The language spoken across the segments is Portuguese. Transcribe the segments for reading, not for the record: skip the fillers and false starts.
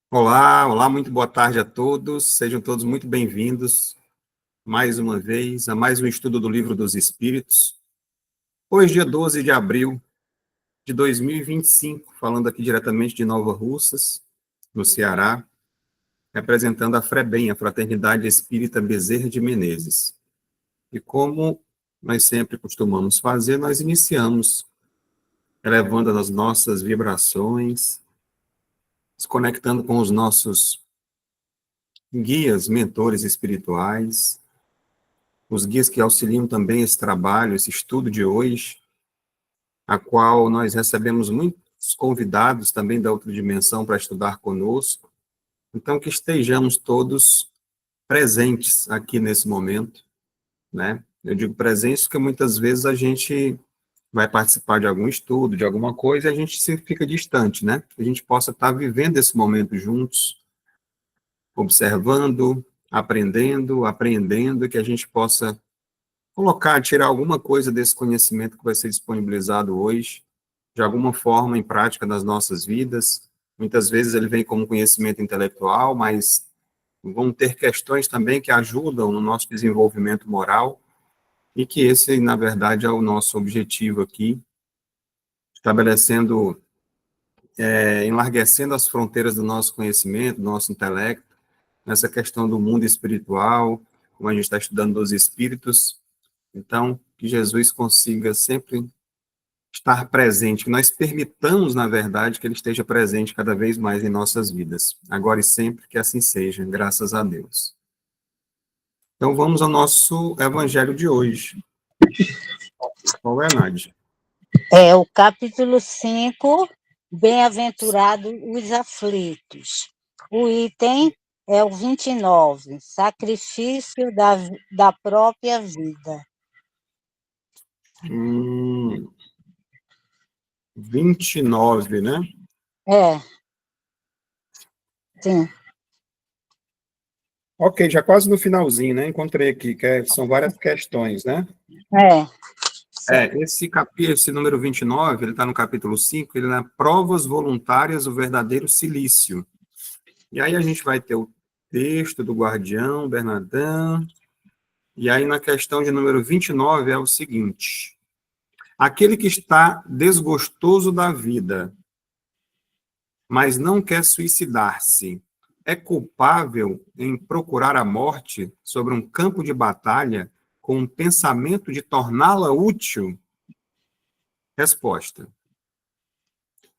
Olá, olá, muito boa tarde a todos. Sejam todos muito bem-vindos mais uma vez a mais um estudo do Livro dos Espíritos. Hoje, dia 12 de abril de 2025, falando aqui diretamente de Nova Russas, no Ceará, representando a FREBEM, a Fraternidade Espírita Bezerra de Menezes. E como nós sempre costumamos fazer, nós iniciamos elevando as nossas vibrações, se conectando com os nossos guias, mentores espirituais, os guias que auxiliam também esse trabalho, esse estudo de hoje, a qual nós recebemos muitos convidados também da outra dimensão para estudar conosco. Então, que estejamos todos presentes aqui nesse momento, né? Eu digo presentes porque muitas vezes a gente vai participar de algum estudo, de alguma coisa, e a gente se fica distante, né? Que a gente possa estar vivendo esse momento juntos, observando, aprendendo, apreendendo, que a gente possa colocar, tirar alguma coisa desse conhecimento que vai ser disponibilizado hoje, de alguma forma em prática nas nossas vidas. Muitas vezes ele vem como conhecimento intelectual, mas vão ter questões também que ajudam no nosso desenvolvimento moral, e que esse, na verdade, é o nosso objetivo aqui, estabelecendo, enlarguecendo as fronteiras do nosso conhecimento, do nosso intelecto, nessa questão do mundo espiritual, como a gente está estudando dos espíritos. Então, que Jesus consiga sempre estar presente, que nós permitamos, na verdade, que ele esteja presente cada vez mais em nossas vidas, agora e sempre, que assim seja, graças a Deus. Então, vamos ao nosso evangelho de hoje. Qual é, Nádia? É o capítulo 5, Bem-aventurados os aflitos. O item é o 29, sacrifício da própria vida. 29, né? É, sim. Ok, já quase no finalzinho, né? Encontrei aqui, são várias questões, né? Esse capítulo, esse número 29, ele está no capítulo 5, ele é Provas Voluntárias, o Verdadeiro Silício. E aí a gente vai ter o texto do Guardião, Bernardin, e aí na questão de número 29 é o seguinte: aquele que está desgostoso da vida, mas não quer suicidar-se, é culpável em procurar a morte sobre um campo de batalha com o pensamento de torná-la útil? Resposta: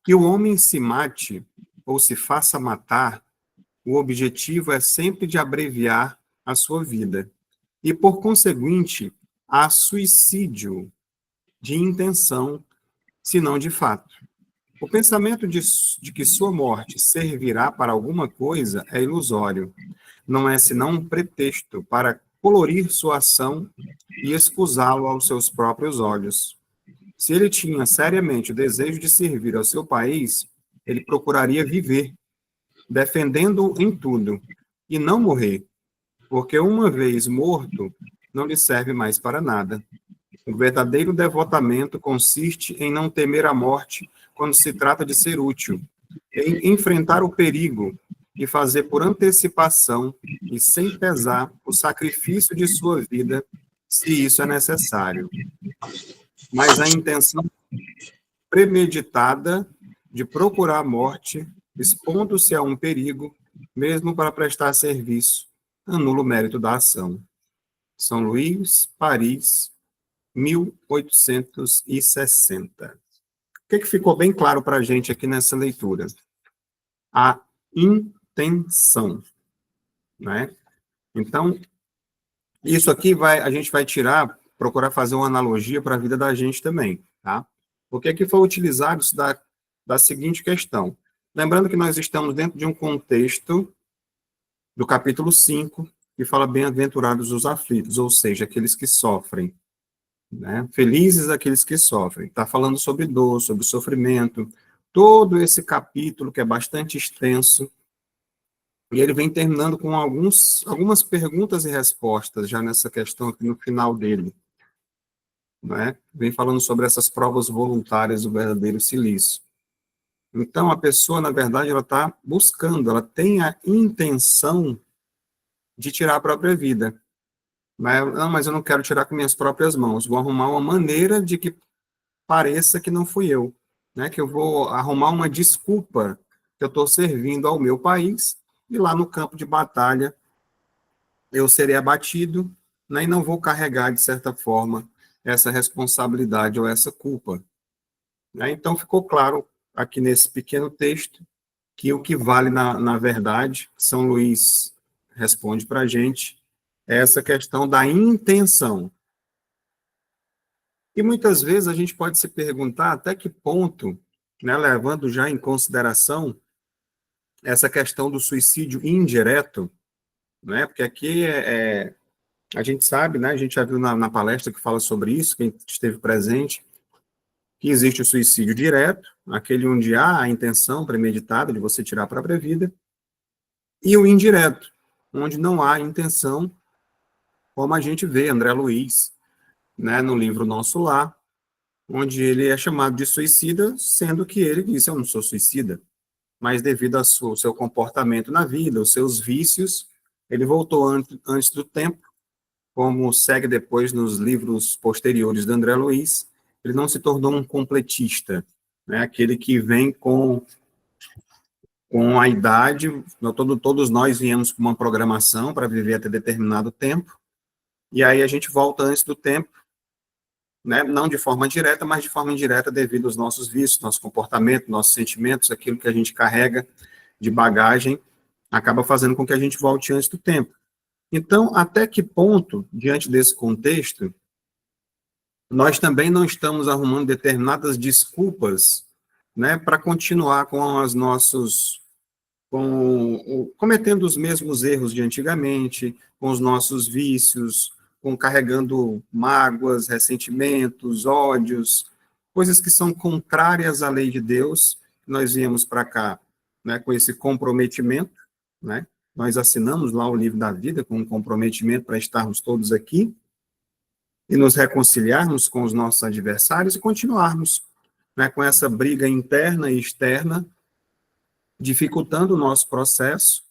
que o homem se mate ou se faça matar, o objetivo é sempre de abreviar a sua vida. E, por conseguinte, há suicídio de intenção, se não de fato. O pensamento de que sua morte servirá para alguma coisa é ilusório. Não é senão um pretexto para colorir sua ação e escusá-lo aos seus próprios olhos. Se ele tinha seriamente o desejo de servir ao seu país, ele procuraria viver, defendendo-o em tudo, e não morrer, porque uma vez morto, não lhe serve mais para nada. O verdadeiro devotamento consiste em não temer a morte quando se trata de ser útil, em enfrentar o perigo e fazer por antecipação e sem pesar o sacrifício de sua vida, se isso é necessário. Mas a intenção premeditada de procurar a morte, expondo-se a um perigo, mesmo para prestar serviço, anula o mérito da ação. São Luís, Paris, 1860. O que ficou bem claro para a gente aqui nessa leitura? A intenção, né? Então, isso aqui a gente vai procurar fazer uma analogia para a vida da gente também, tá? Porque aqui foi utilizado isso da seguinte questão. Lembrando que nós estamos dentro de um contexto do capítulo 5, que fala bem-aventurados os aflitos, ou seja, aqueles que sofrem, né? Felizes aqueles que sofrem. Está falando sobre dor, sobre sofrimento, todo esse capítulo que é bastante extenso, e ele vem terminando com algumas perguntas e respostas já nessa questão aqui no final dele, né? Vem falando sobre essas provas voluntárias do verdadeiro silício. Então, a pessoa, na verdade, ela está buscando, ela tem a intenção de tirar a própria vida. Mas eu não quero tirar com minhas próprias mãos, vou arrumar uma maneira de que pareça que não fui eu, né? Que eu vou arrumar uma desculpa que eu estou servindo ao meu país, e lá no campo de batalha eu serei abatido, né? E não vou carregar, de certa forma, essa responsabilidade ou essa culpa. Né? Então, ficou claro aqui nesse pequeno texto que o que vale na verdade, São Luís responde para a gente, é essa questão da intenção. E muitas vezes a gente pode se perguntar até que ponto, né, levando já em consideração essa questão do suicídio indireto, né, porque aqui a gente sabe, né, a gente já viu na palestra que fala sobre isso, quem esteve presente, que existe o suicídio direto, aquele onde há a intenção premeditada de você tirar a própria vida, e o indireto, onde não há intenção, como a gente vê André Luiz, né, no livro Nosso Lar, onde ele é chamado de suicida, sendo que ele disse, eu não sou suicida, mas devido ao seu comportamento na vida, os seus vícios, ele voltou antes do tempo, como segue depois nos livros posteriores de André Luiz, ele não se tornou um completista, né, aquele que vem com a idade, todos nós viemos com uma programação para viver até determinado tempo, e aí a gente volta antes do tempo, né, não de forma direta, mas de forma indireta devido aos nossos vícios, nosso comportamento, nossos sentimentos, aquilo que a gente carrega de bagagem, acaba fazendo com que a gente volte antes do tempo. Então, até que ponto, diante desse contexto, nós também não estamos arrumando determinadas desculpas, né, para continuar com os nossos, cometendo os mesmos erros de antigamente, com os nossos vícios, carregando mágoas, ressentimentos, ódios, coisas que são contrárias à lei de Deus. Nós viemos para cá, né, com esse comprometimento, né? Nós assinamos lá o livro da vida com um comprometimento para estarmos todos aqui e nos reconciliarmos com os nossos adversários e continuarmos, né, com essa briga interna e externa, dificultando o nosso processo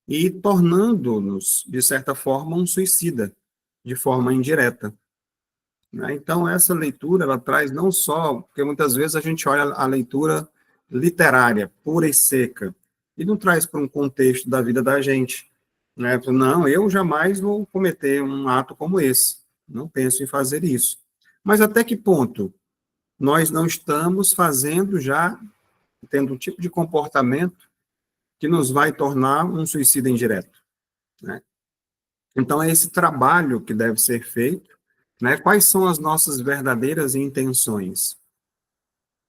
e tornando-nos, de certa forma, um suicida, de forma indireta. Né? Então, essa leitura, ela traz não só, porque muitas vezes a gente olha a leitura literária, pura e seca, e não traz para um contexto da vida da gente. Né? Não, eu jamais vou cometer um ato como esse, não penso em fazer isso. Mas até que ponto nós não estamos fazendo já, tendo um tipo de comportamento que nos vai tornar um suicida indireto? Né? Então, é esse trabalho que deve ser feito, né? Quais são as nossas verdadeiras intenções?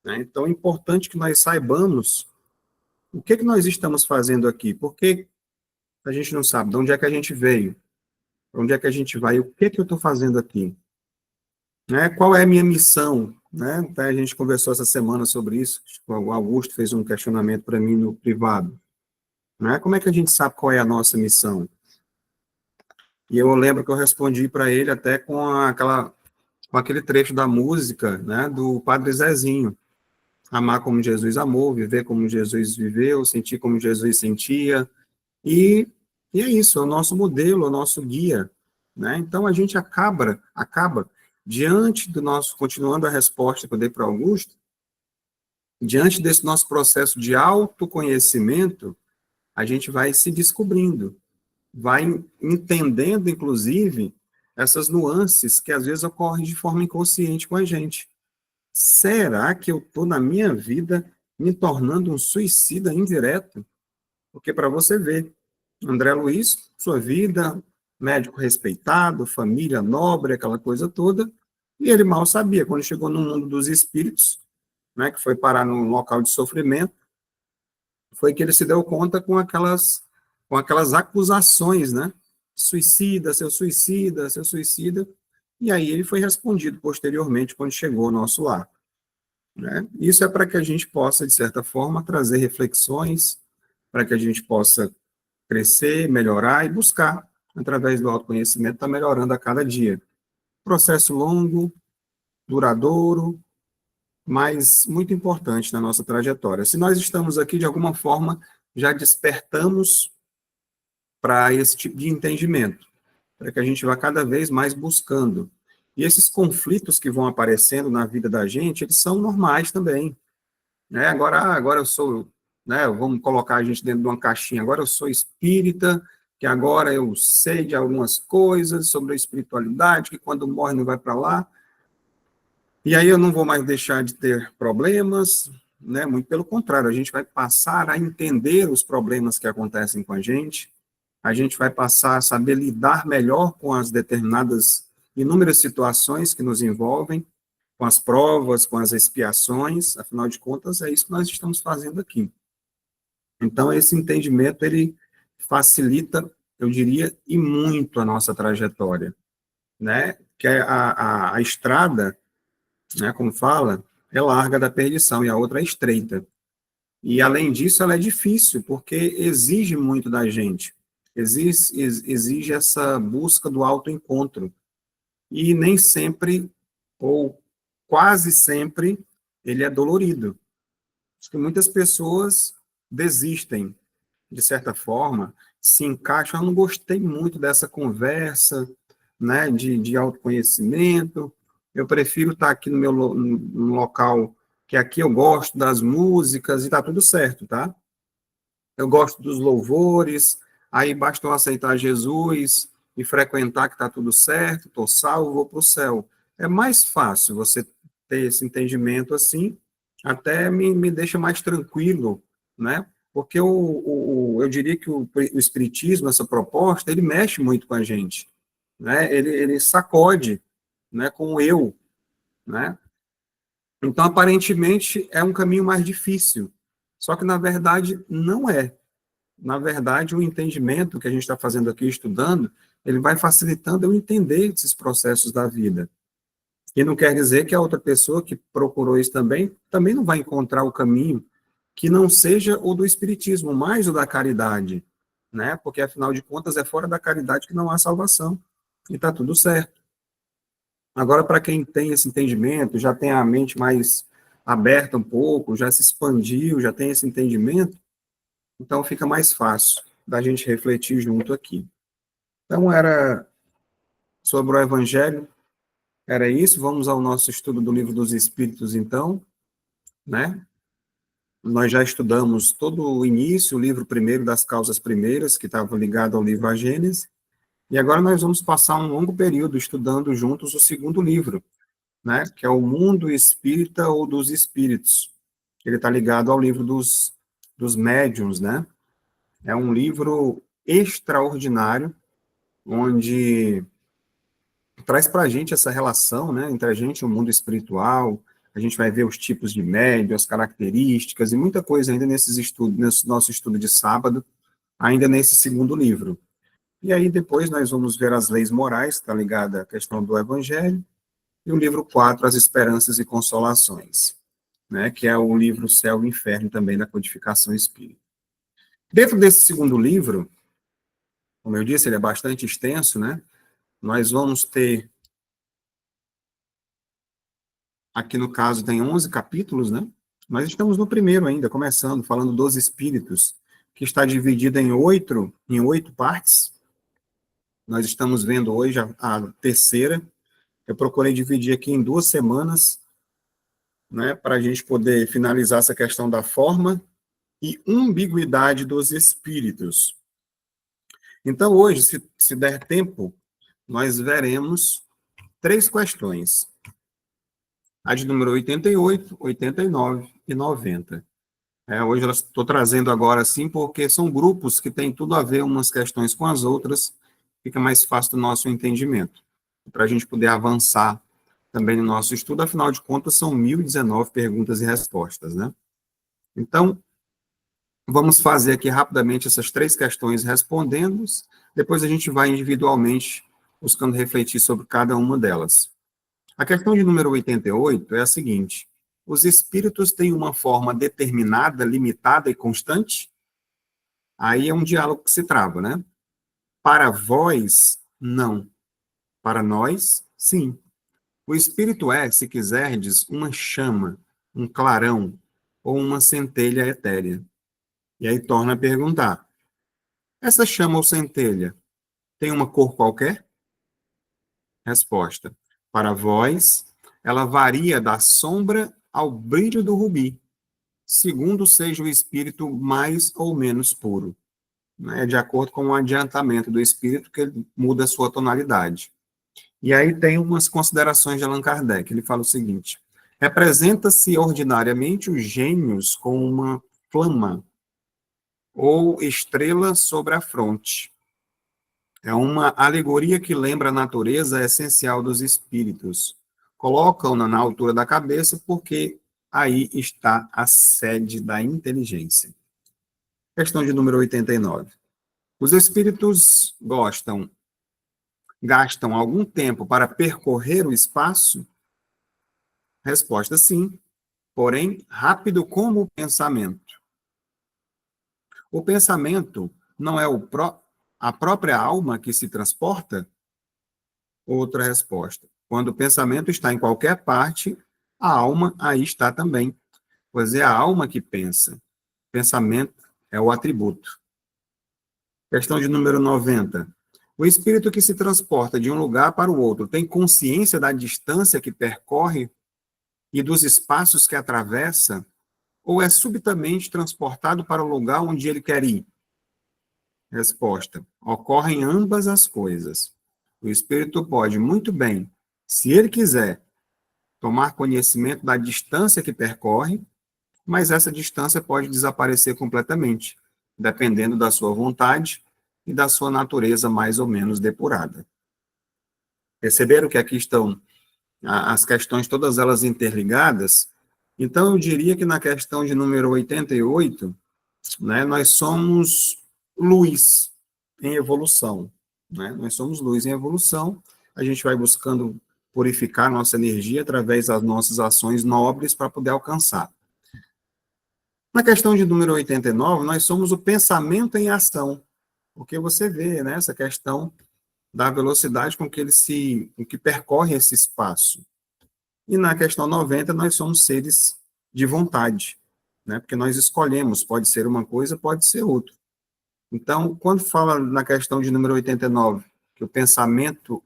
Né? Então, é importante que nós saibamos o que nós estamos fazendo aqui, porque a gente não sabe de onde é que a gente veio, para onde é que a gente vai, o que eu estou fazendo aqui, né? Qual é a minha missão, né? Até a gente conversou essa semana sobre isso, o Augusto fez um questionamento para mim no privado, né? Como é que a gente sabe qual é a nossa missão? E eu lembro que eu respondi para ele até com aquele trecho da música, né, do Padre Zezinho, amar como Jesus amou, viver como Jesus viveu, sentir como Jesus sentia, e é isso, é o nosso modelo, é o nosso guia, né? Então a gente acaba diante do nosso, continuando a resposta que eu dei para Augusto, diante desse nosso processo de autoconhecimento, a gente vai se descobrindo, vai entendendo, inclusive, essas nuances que às vezes ocorrem de forma inconsciente com a gente. Será que eu estou na minha vida me tornando um suicida indireto? Porque para você ver, André Luiz, sua vida, médico respeitado, família nobre, aquela coisa toda, e ele mal sabia, quando chegou no mundo dos espíritos, né, que foi parar num local de sofrimento, foi que ele se deu conta com aquelas acusações, né? Suicida, seu suicida. E aí ele foi respondido posteriormente quando chegou ao nosso lar. Né? Isso é para que a gente possa, de certa forma, trazer reflexões, para que a gente possa crescer, melhorar e buscar, através do autoconhecimento, estar melhorando a cada dia. Processo longo, duradouro, mas muito importante na nossa trajetória. Se nós estamos aqui, de alguma forma, já despertamos para esse tipo de entendimento, para que a gente vá cada vez mais buscando. E esses conflitos que vão aparecendo na vida da gente, eles são normais também, né? Agora eu sou, né, vamos colocar a gente dentro de uma caixinha, agora eu sou espírita, que agora eu sei de algumas coisas sobre a espiritualidade, que quando morre não vai para lá, e aí eu não vou mais deixar de ter problemas, né? Muito pelo contrário, a gente vai passar a entender os problemas que acontecem com a gente vai passar a saber lidar melhor com as determinadas inúmeras situações que nos envolvem, com as provas, com as expiações, afinal de contas, é isso que nós estamos fazendo aqui. Então, esse entendimento, ele facilita, eu diria, e muito a nossa trajetória, né? Que a estrada, né, como fala, é larga da perdição e a outra é estreita. E, além disso, ela é difícil, porque exige muito da gente. Exige essa busca do autoencontro. E nem sempre, ou quase sempre, ele é dolorido. Acho que muitas pessoas desistem, de certa forma, se encaixam. Eu não gostei muito dessa conversa, né, de autoconhecimento. Eu prefiro estar aqui no meu no local que aqui eu gosto das músicas e está tudo certo, tá? Eu gosto dos louvores, aí basta eu aceitar Jesus e frequentar que está tudo certo, estou salvo, vou para o céu. É mais fácil você ter esse entendimento assim, até me deixa mais tranquilo, né? Porque eu diria que o Espiritismo, essa proposta, ele mexe muito com a gente, né? Ele sacode, né, com o eu, né? Então, aparentemente, é um caminho mais difícil, só que, na verdade, não é. Na verdade, o entendimento que a gente está fazendo aqui, estudando, ele vai facilitando eu entender esses processos da vida. E não quer dizer que a outra pessoa que procurou isso também não vai encontrar o caminho que não seja o do espiritismo, mais o da caridade, né? Porque, afinal de contas, é fora da caridade que não há salvação. E está tudo certo. Agora, para quem tem esse entendimento, já tem a mente mais aberta um pouco, já se expandiu, já tem esse entendimento, então fica mais fácil da gente refletir junto aqui. Então, era sobre o Evangelho, era isso. Vamos ao nosso estudo do Livro dos Espíritos, então, né? Nós já estudamos todo o início, o livro primeiro das causas primeiras, que estava ligado ao livro A Gênese, e agora nós vamos passar um longo período estudando juntos o segundo livro, né? Que é o Mundo Espírita ou dos Espíritos. Ele está ligado ao livro dos médiuns, né? É um livro extraordinário, onde traz para a gente essa relação, né, entre a gente e o mundo espiritual. A gente vai ver os tipos de médium, as características e muita coisa ainda nesses estudos, nesse nosso estudo de sábado, ainda nesse segundo livro. E aí depois nós vamos ver as leis morais, está ligada à questão do Evangelho, e o livro 4, as esperanças e consolações, né, que é o livro Céu e Inferno também da codificação espírita. Dentro desse segundo livro, como eu disse, ele é bastante extenso, né? Nós vamos ter, aqui no caso tem 11 capítulos, né? Nós estamos no primeiro ainda, começando, falando dos espíritos, que está dividido em oito partes. Nós estamos vendo hoje a terceira. Eu procurei dividir aqui em 2 semanas, né, para a gente poder finalizar essa questão da forma e umbiguidade dos espíritos. Então, hoje, se der tempo, nós veremos 3 questões. A de número 88, 89 e 90. Hoje eu estou trazendo agora assim, porque são grupos que têm tudo a ver umas questões com as outras, fica mais fácil do nosso entendimento, para a gente poder avançar também no nosso estudo. Afinal de contas, são 1.019 perguntas e respostas, né? Então, vamos fazer aqui rapidamente essas 3 questões respondendo, depois a gente vai individualmente buscando refletir sobre cada uma delas. A questão de número 88 é a seguinte: os espíritos têm uma forma determinada, limitada e constante? Aí é um diálogo que se trava, né? Para vós, não. Para nós, sim. O espírito é, se quiserdes, uma chama, um clarão ou uma centelha etérea? E aí torna a perguntar: essa chama ou centelha tem uma cor qualquer? Resposta: para vós, ela varia da sombra ao brilho do rubi, segundo seja o espírito mais ou menos puro. Né? De acordo com o adiantamento do espírito, que ele muda a sua tonalidade. E aí tem umas considerações de Allan Kardec. Ele fala o seguinte: representa-se ordinariamente os gênios com uma flama ou estrela sobre a fronte. É uma alegoria que lembra a natureza essencial dos espíritos. Colocam-na na altura da cabeça porque aí está a sede da inteligência. Questão de número 89. Os espíritos gastam algum tempo para percorrer o espaço? Resposta: sim, porém rápido como o pensamento. O pensamento não é a própria alma que se transporta? Outra resposta: quando o pensamento está em qualquer parte, a alma aí está também, pois é a alma que pensa. Pensamento é o atributo. Questão de número 90. O espírito que se transporta de um lugar para o outro tem consciência da distância que percorre e dos espaços que atravessa, ou é subitamente transportado para o lugar onde ele quer ir? Resposta: ocorrem ambas as coisas. O espírito pode muito bem, se ele quiser, tomar conhecimento da distância que percorre, mas essa distância pode desaparecer completamente, dependendo da sua vontade e da sua natureza mais ou menos depurada. Perceberam que aqui estão as questões, todas elas interligadas? Então, eu diria que na questão de número 88, né, nós somos luz em evolução. Né? Nós somos luz em evolução, a gente vai buscando purificar nossa energia através das nossas ações nobres para poder alcançar. Na questão de número 89, nós somos o pensamento em ação, porque você vê, né, essa questão da velocidade com que percorre esse espaço. E na questão 90, nós somos seres de vontade, né, porque nós escolhemos, pode ser uma coisa, pode ser outra. Então, quando fala na questão de número 89, que o pensamento,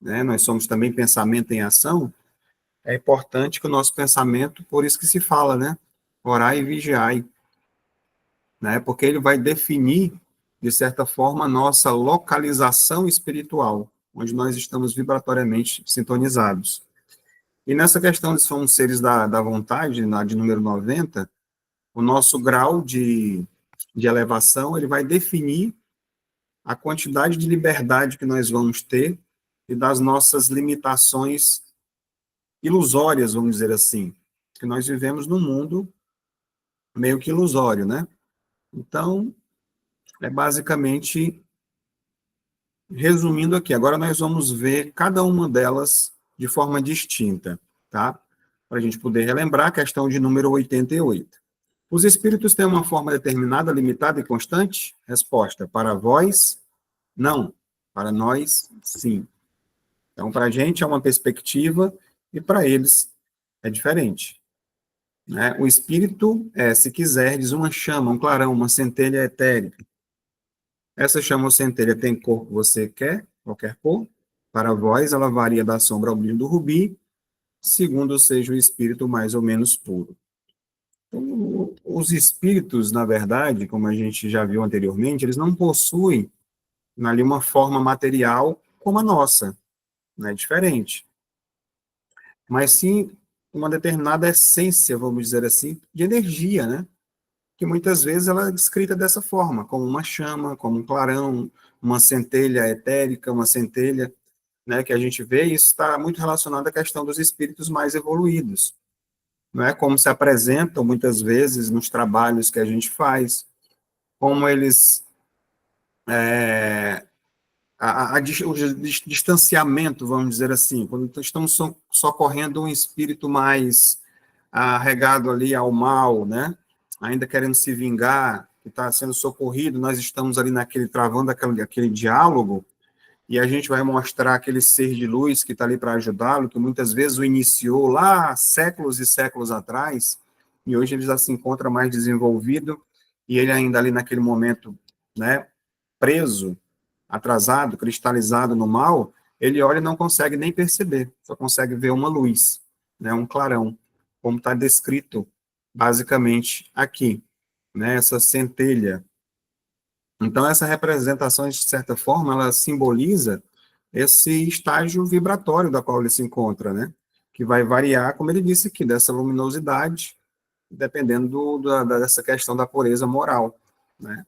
né, nós somos também pensamento em ação, é importante que o nosso pensamento, por isso que se fala, né, orai e vigiai, né, porque ele vai definir, de certa forma, a nossa localização espiritual, onde nós estamos vibratoriamente sintonizados. E nessa questão de somos seres da vontade, na de número 90, o nosso grau de elevação, ele vai definir a quantidade de liberdade que nós vamos ter e das nossas limitações ilusórias, vamos dizer assim, que nós vivemos num mundo meio que ilusório, né? Então, é basicamente, resumindo aqui, agora nós vamos ver cada uma delas de forma distinta, tá? Para a gente poder relembrar a questão de número 88. Os espíritos têm uma forma determinada, limitada e constante? Resposta: para vós, não. Para nós, sim. Então, para a gente é uma perspectiva e para eles é diferente. Né? O espírito é, se quiserdes, uma chama, um clarão, uma centelha etérica. Essa chama ou centelha tem cor que você quer, qualquer cor. Para vós, ela varia da sombra ao brilho do rubi, segundo seja o espírito mais ou menos puro. Então, os espíritos, na verdade, como a gente já viu anteriormente, eles não possuem ali uma forma material como a nossa, né? Diferente. Mas sim uma determinada essência, vamos dizer assim, de energia, né? Que muitas vezes ela é descrita dessa forma, como uma chama, como um clarão, uma centelha etérica, uma centelha, né, que a gente vê, e isso está muito relacionado à questão dos espíritos mais evoluídos, não é? Como se apresentam muitas vezes nos trabalhos que a gente faz, como eles o distanciamento, vamos dizer assim, quando estamos socorrendo um espírito mais arregado ali ao mal, né? Ainda querendo se vingar, que está sendo socorrido, nós estamos ali naquele, travando aquele diálogo, e a gente vai mostrar aquele ser de luz que está ali para ajudá-lo, que muitas vezes o iniciou lá séculos e séculos atrás, e hoje ele já se encontra mais desenvolvido, e ele ainda ali naquele momento, né, preso, atrasado, cristalizado no mal, ele olha e não consegue nem perceber, só consegue ver uma luz, né, um clarão, como está descrito basicamente aqui, né, essa centelha. Então, essa representação, de certa forma, ela simboliza esse estágio vibratório da qual ele se encontra, né? Que vai variar, como ele disse aqui, dessa luminosidade, dependendo dessa questão da pureza moral, né?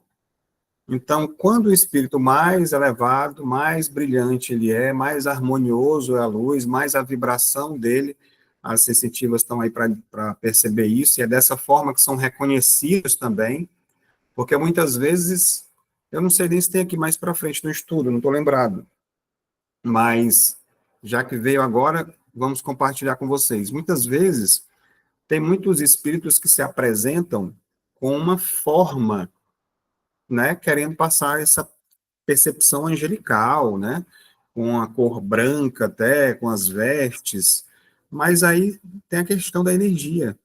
Então, quando o espírito mais elevado, mais brilhante ele é, mais harmonioso é a luz, mais a vibração dele, as sensitivas estão aí para perceber isso, e é dessa forma que são reconhecidos também, porque muitas vezes, eu não sei nem se tem aqui mais para frente no estudo, não estou lembrado, mas já que veio agora, vamos compartilhar com vocês. Muitas vezes, tem muitos espíritos que se apresentam com uma forma, né, querendo passar essa percepção angelical, né, com a cor branca até, com as vestes, mas aí tem a questão da energia,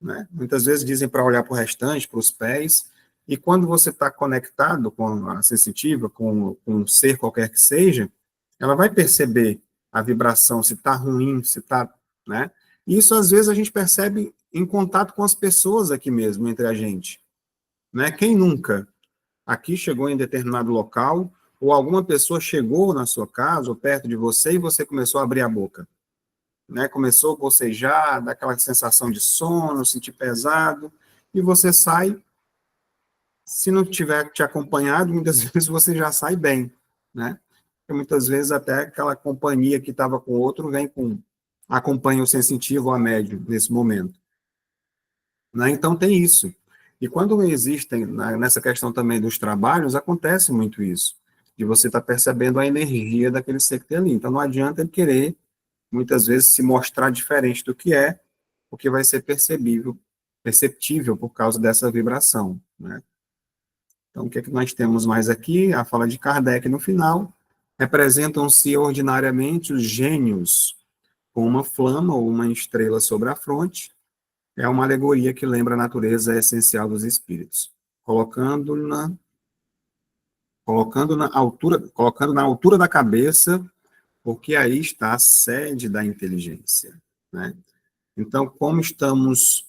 né? Muitas vezes dizem para olhar para o restante, para os pés, e quando você está conectado com a sensitiva, com um ser qualquer que seja, ela vai perceber a vibração, se está ruim, se está, né? Isso às vezes a gente percebe em contato com as pessoas aqui mesmo, entre a gente, né? Quem nunca aqui chegou em determinado local, ou alguma pessoa chegou na sua casa, ou perto de você, e você começou a abrir a boca, né? Começou a bocejar, dar aquela sensação de sono, sentir pesado, e você sai, se não tiver te acompanhado, muitas vezes você já sai bem, né? Porque muitas vezes até aquela companhia que estava com outro vem com, acompanha o sensitivo ou a médio nesse momento, né? Então tem isso. E quando existem, nessa questão também dos trabalhos, acontece muito isso, de você estar percebendo a energia daquele ser que tem ali. Então não adianta ele querer muitas vezes se mostrar diferente do que é, porque vai ser perceptível por causa dessa vibração, né? Então, o que é que nós temos mais aqui? A fala de Kardec no final. Representam-se ordinariamente os gênios com uma flama ou uma estrela sobre a fronte. É uma alegoria que lembra a natureza essencial dos espíritos, colocando na altura da cabeça, porque aí está a sede da inteligência, né? Então, como estamos,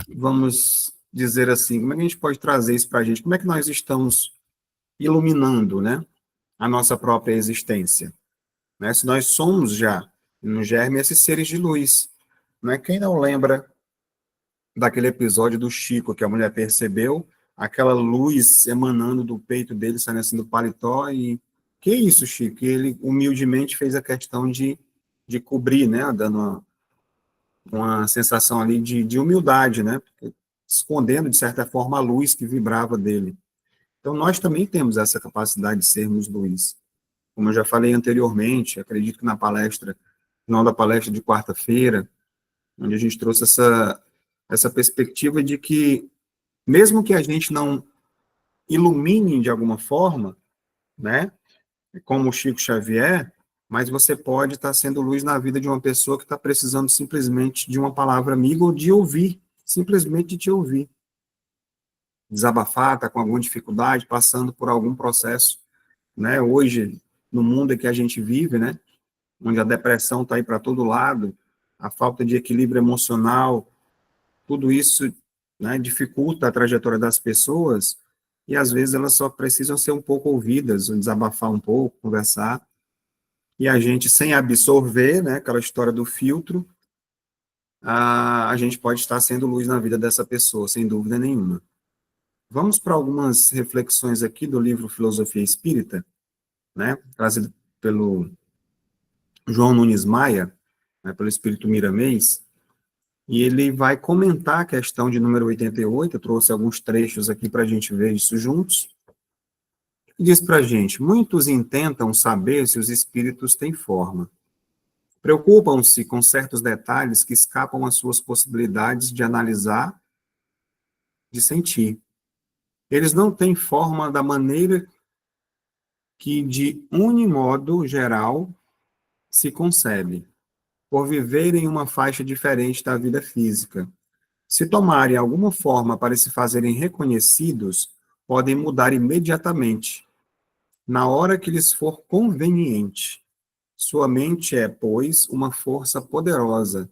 vamos dizer assim, como é que a gente pode trazer isso para a gente? Como é que nós estamos iluminando, né, a nossa própria existência, né? Se nós somos já, no germe, esses seres de luz, né? Quem não lembra daquele episódio do Chico, que a mulher percebeu aquela luz emanando do peito dele, saindo assim do paletó, e que isso, Chico? E ele humildemente fez a questão de cobrir, né, dando uma sensação ali de humildade, né? Escondendo, de certa forma, a luz que vibrava dele. Então, nós também temos essa capacidade de sermos luz. Como eu já falei anteriormente, acredito que na palestra, no final da palestra de quarta-feira, onde a gente trouxe essa perspectiva de que, mesmo que a gente não ilumine de alguma forma, né, como o Chico Xavier, mas você pode estar sendo luz na vida de uma pessoa que está precisando simplesmente de uma palavra amiga ou de ouvir, simplesmente de te ouvir. Desabafar, está com alguma dificuldade, passando por algum processo, né? Hoje, no mundo em que a gente vive, né, onde a depressão está aí para todo lado, a falta de equilíbrio emocional, tudo isso, né, dificulta a trajetória das pessoas, e às vezes elas só precisam ser um pouco ouvidas, desabafar um pouco, conversar, e a gente, sem absorver, né, aquela história do filtro, a gente pode estar sendo luz na vida dessa pessoa, sem dúvida nenhuma. Vamos para algumas reflexões aqui do livro Filosofia Espírita, né, trazido pelo João Nunes Maia, né, pelo Espírito Miramês, e ele vai comentar a questão de número 88, eu trouxe alguns trechos aqui para a gente ver isso juntos, e diz para a gente: muitos intentam saber se os espíritos têm forma. Preocupam-se com certos detalhes que escapam às suas possibilidades de analisar, de sentir. Eles não têm forma da maneira que, de unimodo geral, se concebe, por viver em uma faixa diferente da vida física. Se tomarem alguma forma para se fazerem reconhecidos, podem mudar imediatamente, na hora que lhes for conveniente. Sua mente é, pois, uma força poderosa,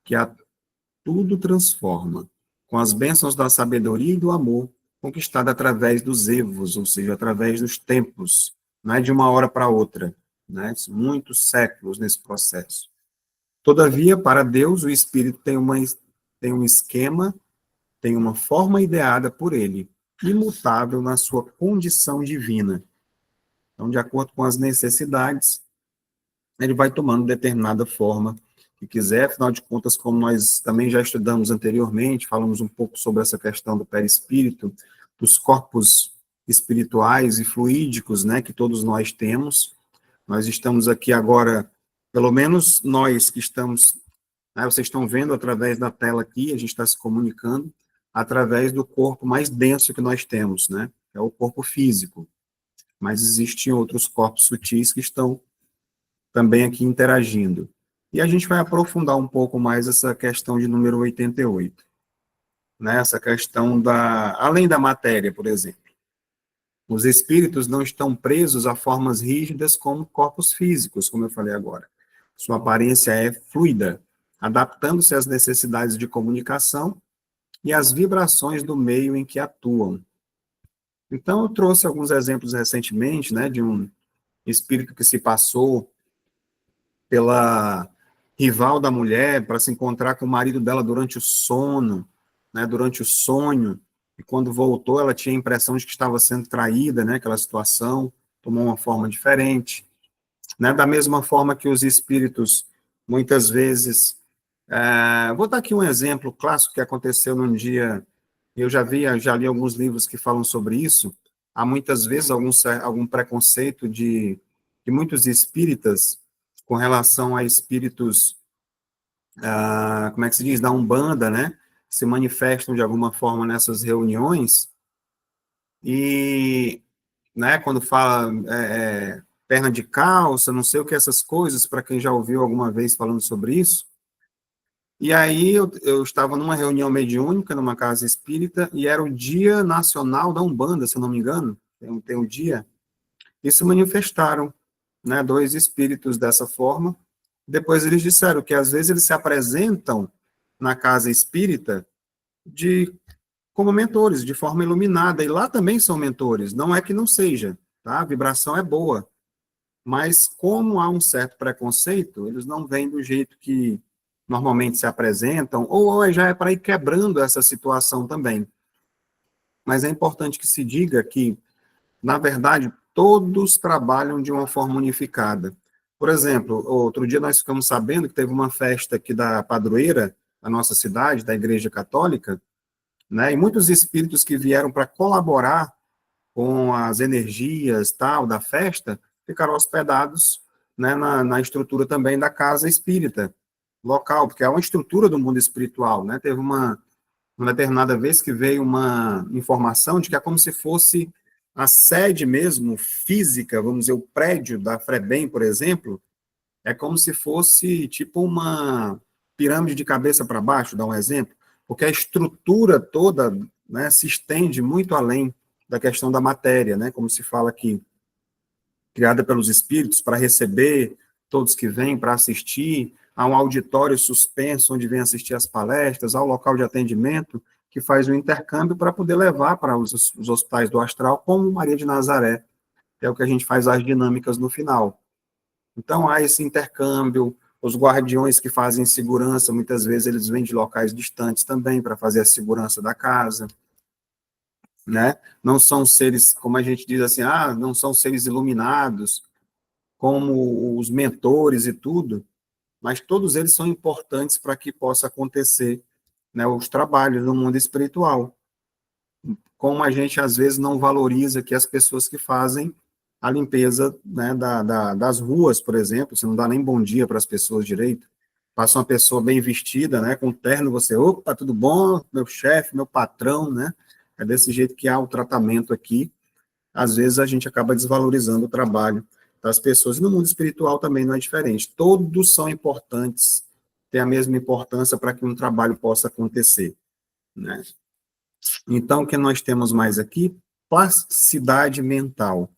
que a tudo transforma, com as bênçãos da sabedoria e do amor, conquistada através dos evos, ou seja, através dos tempos, não é de uma hora para outra, né? Muitos séculos nesse processo. Todavia, para Deus, o Espírito tem um esquema, tem uma forma ideada por ele, imutável na sua condição divina. Então, de acordo com as necessidades, ele vai tomando determinada forma que quiser, afinal de contas, como nós também já estudamos anteriormente, falamos um pouco sobre essa questão do perispírito, dos corpos espirituais e fluídicos, né, que todos nós temos. Nós estamos aqui agora, pelo menos nós que estamos, né, vocês estão vendo através da tela aqui, a gente está se comunicando através do corpo mais denso que nós temos, né, é o corpo físico. Mas existem outros corpos sutis que estão também aqui interagindo. E a gente vai aprofundar um pouco mais essa questão de número 88, né? Essa questão além da matéria, por exemplo. Os espíritos não estão presos a formas rígidas como corpos físicos, como eu falei agora. Sua aparência é fluida, adaptando-se às necessidades de comunicação e às vibrações do meio em que atuam. Então, eu trouxe alguns exemplos recentemente, né, de um espírito que se passou pela rival da mulher para se encontrar com o marido dela durante o sono, né, durante o sonho, e quando voltou ela tinha a impressão de que estava sendo traída, né, aquela situação, tomou uma forma diferente, né, da mesma forma que os espíritos, muitas vezes, vou dar aqui um exemplo clássico que aconteceu num dia, eu já li alguns livros que falam sobre isso, há muitas vezes algum preconceito de muitos espíritas com relação a espíritos, como é que se diz, da Umbanda, né, se manifestam de alguma forma nessas reuniões, e, né, quando fala perna de calça, não sei o que, essas coisas, para quem já ouviu alguma vez falando sobre isso, e aí eu estava numa reunião mediúnica, numa casa espírita, e era o Dia Nacional da Umbanda, se eu não me engano, tem um dia, e se manifestaram, né, dois espíritos dessa forma. Depois eles disseram que às vezes eles se apresentam na casa espírita como mentores, de forma iluminada, e lá também são mentores, não é que não seja, tá? A vibração é boa, mas como há um certo preconceito, eles não vêm do jeito que normalmente se apresentam, ou já é para ir quebrando essa situação também. Mas é importante que se diga que, na verdade, todos trabalham de uma forma unificada. Por exemplo, outro dia nós ficamos sabendo que teve uma festa aqui da padroeira, da nossa cidade, da Igreja Católica, né, e muitos espíritos que vieram para colaborar com as energias tal da festa ficaram hospedados, né, na estrutura também da casa espírita local, porque é uma estrutura do mundo espiritual, né? Teve uma determinada vez que veio uma informação de que é como se fosse a sede mesmo física, vamos dizer, o prédio da FREBEM, por exemplo, é como se fosse tipo uma pirâmide de cabeça para baixo, dá um exemplo, porque a estrutura toda, né, se estende muito além da questão da matéria, né, como se fala aqui, criada pelos espíritos para receber todos que vêm para assistir, há um auditório suspenso onde vem assistir as palestras, há o local de atendimento que faz o intercâmbio para poder levar para os hospitais do astral, como Maria de Nazaré, que é o que a gente faz as dinâmicas no final. Então, há esse intercâmbio, os guardiões que fazem segurança, muitas vezes eles vêm de locais distantes também para fazer a segurança da casa, né? Não são seres, como a gente diz assim, não são seres iluminados, como os mentores e tudo, mas todos eles são importantes para que possa acontecer, né, os trabalhos no mundo espiritual. Como a gente, às vezes, não valoriza que as pessoas que fazem a limpeza, né, das ruas, por exemplo, você não dá nem bom dia para as pessoas direito, passa uma pessoa bem vestida, né, com terno, você, opa, tudo bom, meu chefe, meu patrão, né, é desse jeito que há o tratamento aqui, às vezes a gente acaba desvalorizando o trabalho das pessoas. E no mundo espiritual também não é diferente. Todos são importantes, têm a mesma importância para que um trabalho possa acontecer, né? Então, o que nós temos mais aqui? Plasticidade mental.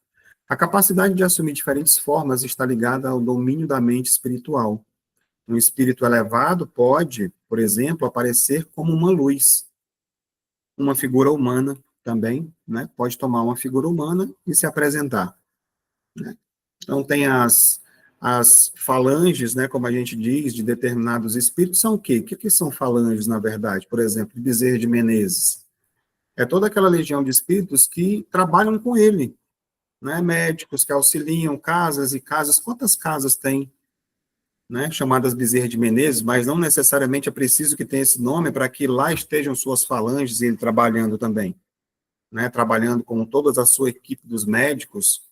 A capacidade de assumir diferentes formas está ligada ao domínio da mente espiritual. Um espírito elevado pode, por exemplo, aparecer como uma luz, uma figura humana também, né? Pode tomar uma figura humana e se apresentar, né? Então, tem as falanges, né, como a gente diz, de determinados espíritos, são o quê? O que são falanges, na verdade? Por exemplo, Bezerra de Menezes. É toda aquela legião de espíritos que trabalham com ele, né? Médicos que auxiliam, casas e casas. Quantas casas tem, né, chamadas Bezerra de Menezes, mas não necessariamente é preciso que tenha esse nome para que lá estejam suas falanges e ele trabalhando também, né? Trabalhando com toda a sua equipe dos médicos.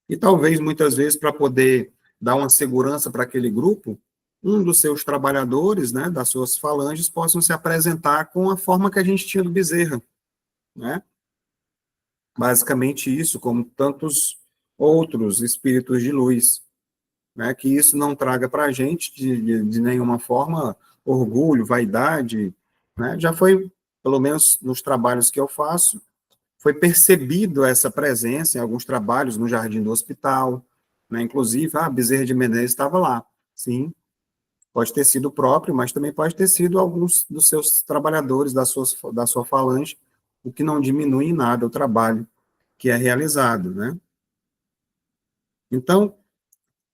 E talvez, muitas vezes, para poder dar uma segurança para aquele grupo, um dos seus trabalhadores, né, das suas falanges, possam se apresentar com a forma que a gente tinha do Bezerra, né? Basicamente isso, como tantos outros espíritos de luz, né? Que isso não traga para a gente, de nenhuma forma, orgulho, vaidade, né? Já foi, pelo menos nos trabalhos que eu faço, foi percebido essa presença em alguns trabalhos no Jardim do Hospital, né? Inclusive, Bezerra de Menezes estava lá. Sim, pode ter sido o próprio, mas também pode ter sido alguns dos seus trabalhadores da sua falange, o que não diminui em nada o trabalho que é realizado, né? Então,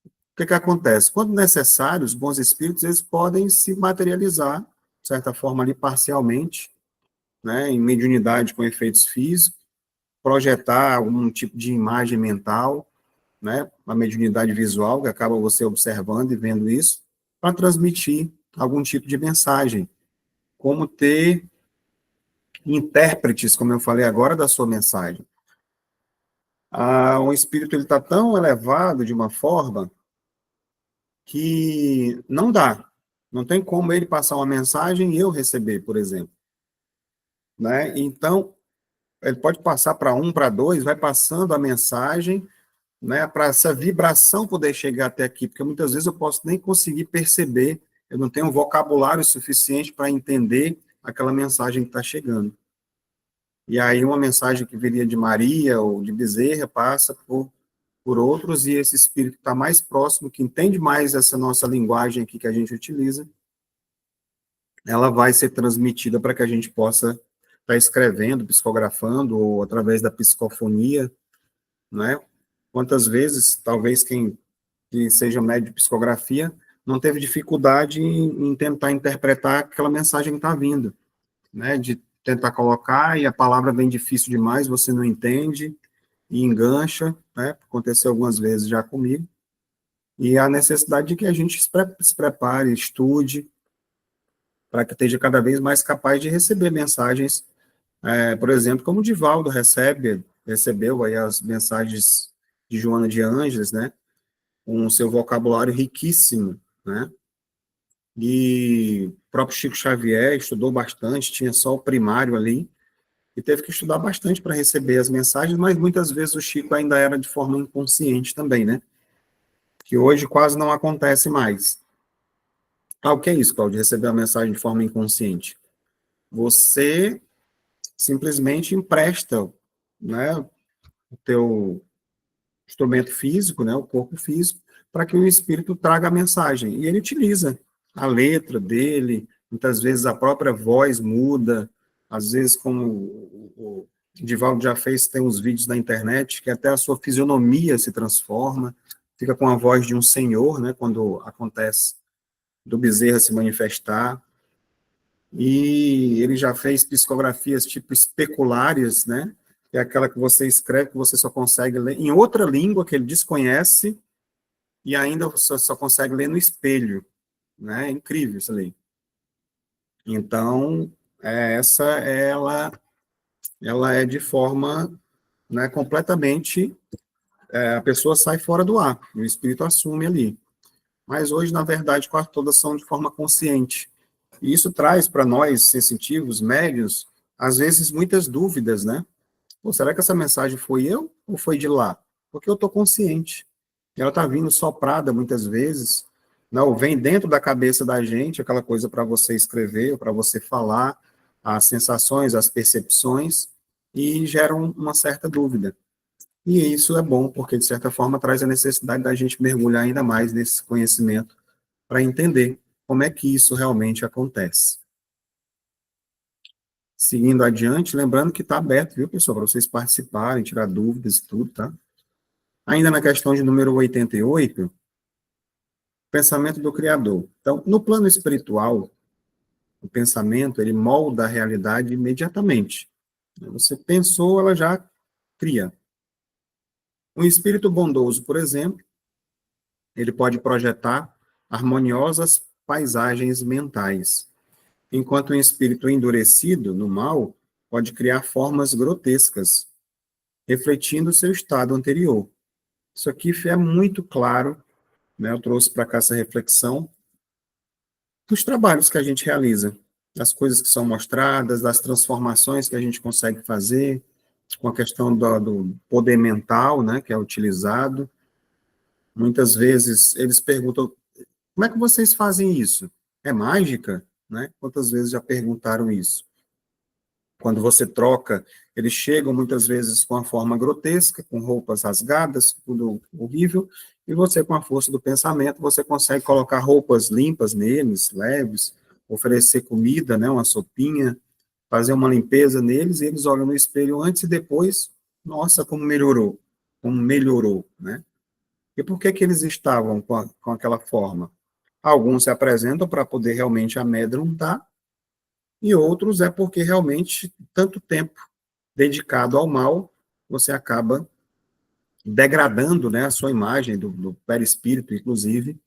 o que acontece? Quando necessário, os bons espíritos, eles podem se materializar, de certa forma, ali parcialmente, né, em mediunidade com efeitos físicos, projetar algum tipo de imagem mental, né, uma mediunidade visual, que acaba você observando e vendo isso, para transmitir algum tipo de mensagem, como ter intérpretes, como eu falei agora, da sua mensagem. O espírito está tão elevado de uma forma que não tem como ele passar uma mensagem e eu receber, por exemplo, né? Então, ele pode passar para um, para dois, vai passando a mensagem, né, para essa vibração poder chegar até aqui, porque muitas vezes eu posso nem conseguir perceber, eu não tenho um vocabulário suficiente para entender aquela mensagem que está chegando. E aí uma mensagem que viria de Maria ou de Bezerra passa por outros, e esse espírito está mais próximo, que entende mais essa nossa linguagem aqui que a gente utiliza, ela vai ser transmitida para que a gente possa estar escrevendo, psicografando, ou através da psicofonia, né? Quantas vezes, talvez quem que seja médio de psicografia, não teve dificuldade em tentar interpretar aquela mensagem que está vindo, né? De tentar colocar, e a palavra vem difícil demais, você não entende, e engancha, né? Aconteceu algumas vezes já comigo. E a necessidade de que a gente se prepare, estude, para que esteja cada vez mais capaz de receber mensagens, por exemplo, como o Divaldo recebeu aí as mensagens de Joana de Ângeles, né, com o seu vocabulário riquíssimo, né, e o próprio Chico Xavier estudou bastante, tinha só o primário ali, e teve que estudar bastante para receber as mensagens, mas muitas vezes o Chico ainda era de forma inconsciente também, né, que hoje quase não acontece mais. O que é isso, Claudio, receber a mensagem de forma inconsciente? Você simplesmente empresta, né, o teu instrumento físico, né, o corpo físico, para que o espírito traga a mensagem. E ele utiliza a letra dele, muitas vezes a própria voz muda, às vezes, como o Divaldo já fez, tem uns vídeos na internet, que até a sua fisionomia se transforma, fica com a voz de um senhor, né, quando acontece do Bezerra se manifestar. E ele já fez psicografias tipo especulares, né? Que é aquela que você escreve, que você só consegue ler em outra língua que ele desconhece, e ainda você só consegue ler no espelho, né? É incrível isso ali. Então, ela é de forma, né, completamente, a pessoa sai fora do ar, e o espírito assume ali. Mas hoje, na verdade, quase todas são de forma consciente. E isso traz para nós, sensitivos, médios, às vezes muitas dúvidas, né? Pô, será que essa mensagem foi eu ou foi de lá? Porque eu estou consciente. Ela está vindo soprada muitas vezes, não vem dentro da cabeça da gente, aquela coisa para você escrever, para você falar, as sensações, as percepções, e geram uma certa dúvida. E isso é bom, porque, de certa forma, traz a necessidade da gente mergulhar ainda mais nesse conhecimento para entender como é que isso realmente acontece. Seguindo adiante, lembrando que está aberto, viu, pessoal, para vocês participarem, tirar dúvidas e tudo, tá? Ainda na questão de número 88, pensamento do Criador. Então, no plano espiritual, o pensamento, ele molda a realidade imediatamente. Você pensou, ela já cria. Um espírito bondoso, por exemplo, ele pode projetar harmoniosas paisagens mentais, enquanto um espírito endurecido, no mal, pode criar formas grotescas, refletindo o seu estado anterior. Isso aqui é muito claro, né? Eu trouxe para cá essa reflexão dos trabalhos que a gente realiza, das coisas que são mostradas, das transformações que a gente consegue fazer, com a questão do poder mental, né, que é utilizado. Muitas vezes eles perguntam, como é que vocês fazem isso? É mágica? Né? Quantas vezes já perguntaram isso? Quando você troca, eles chegam muitas vezes com a forma grotesca, com roupas rasgadas, tudo horrível, e você, com a força do pensamento, você consegue colocar roupas limpas neles, leves, oferecer comida, né, uma sopinha, fazer uma limpeza neles, e eles olham no espelho antes e depois, nossa, como melhorou, né? E por que que eles estavam com aquela forma? Alguns se apresentam para poder realmente amedrontar, e outros é porque realmente tanto tempo dedicado ao mal, você acaba degradando, né, a sua imagem do perispírito, inclusive,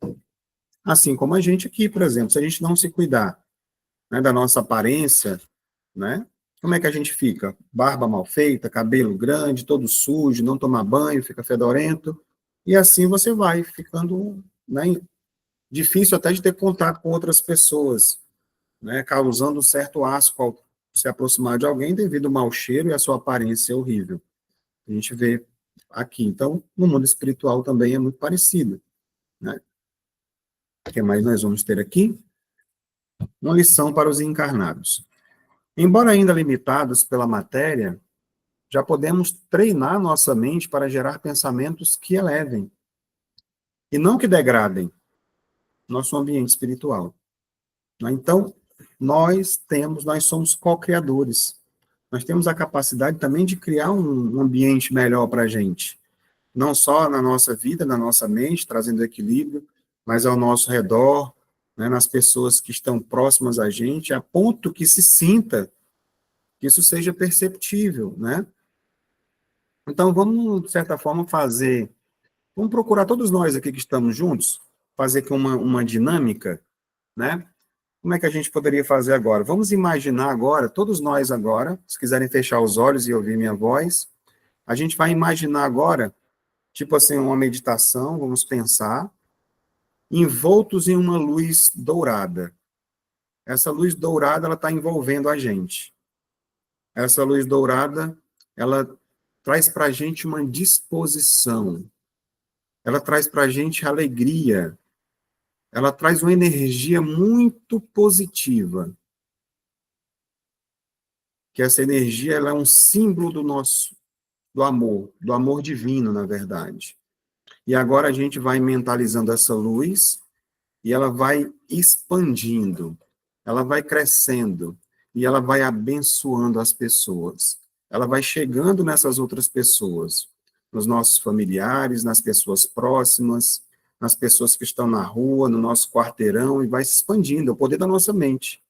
assim como a gente aqui, por exemplo, se a gente não se cuidar, né, da nossa aparência, né, como é que a gente fica? Barba mal feita, cabelo grande, todo sujo, não tomar banho, fica fedorento, e assim você vai ficando, né, difícil até de ter contato com outras pessoas, né, causando um certo asco ao se aproximar de alguém devido ao mau cheiro e a sua aparência horrível. A gente vê aqui. Então, no mundo espiritual também é muito parecido, né? O que mais nós vamos ter aqui? Uma lição para os encarnados. Embora ainda limitados pela matéria, já podemos treinar nossa mente para gerar pensamentos que elevem e não que degradem nosso ambiente espiritual, né? Então, nós somos co-criadores. Nós temos a capacidade também de criar um ambiente melhor para a gente, não só na nossa vida, na nossa mente, trazendo equilíbrio, mas ao nosso redor, né, nas pessoas que estão próximas a gente, a ponto que se sinta, que isso seja perceptível, né? Então, vamos, de certa forma, vamos procurar todos nós aqui que estamos juntos, fazer aqui uma dinâmica, né? Como é que a gente poderia fazer agora? Vamos imaginar agora, todos nós agora, se quiserem fechar os olhos e ouvir minha voz, a gente vai imaginar agora, tipo assim, uma meditação, vamos pensar, envoltos em uma luz dourada. Essa luz dourada, ela está envolvendo a gente. Essa luz dourada, ela traz para a gente uma disposição. Ela traz para a gente alegria. Ela traz uma energia muito positiva. Que essa energia, ela é um símbolo do amor divino, na verdade. E agora a gente vai mentalizando essa luz e ela vai expandindo, ela vai crescendo e ela vai abençoando as pessoas. Ela vai chegando nessas outras pessoas, nos nossos familiares, nas pessoas próximas, nas pessoas que estão na rua, no nosso quarteirão, e vai se expandindo, é o poder da nossa mente.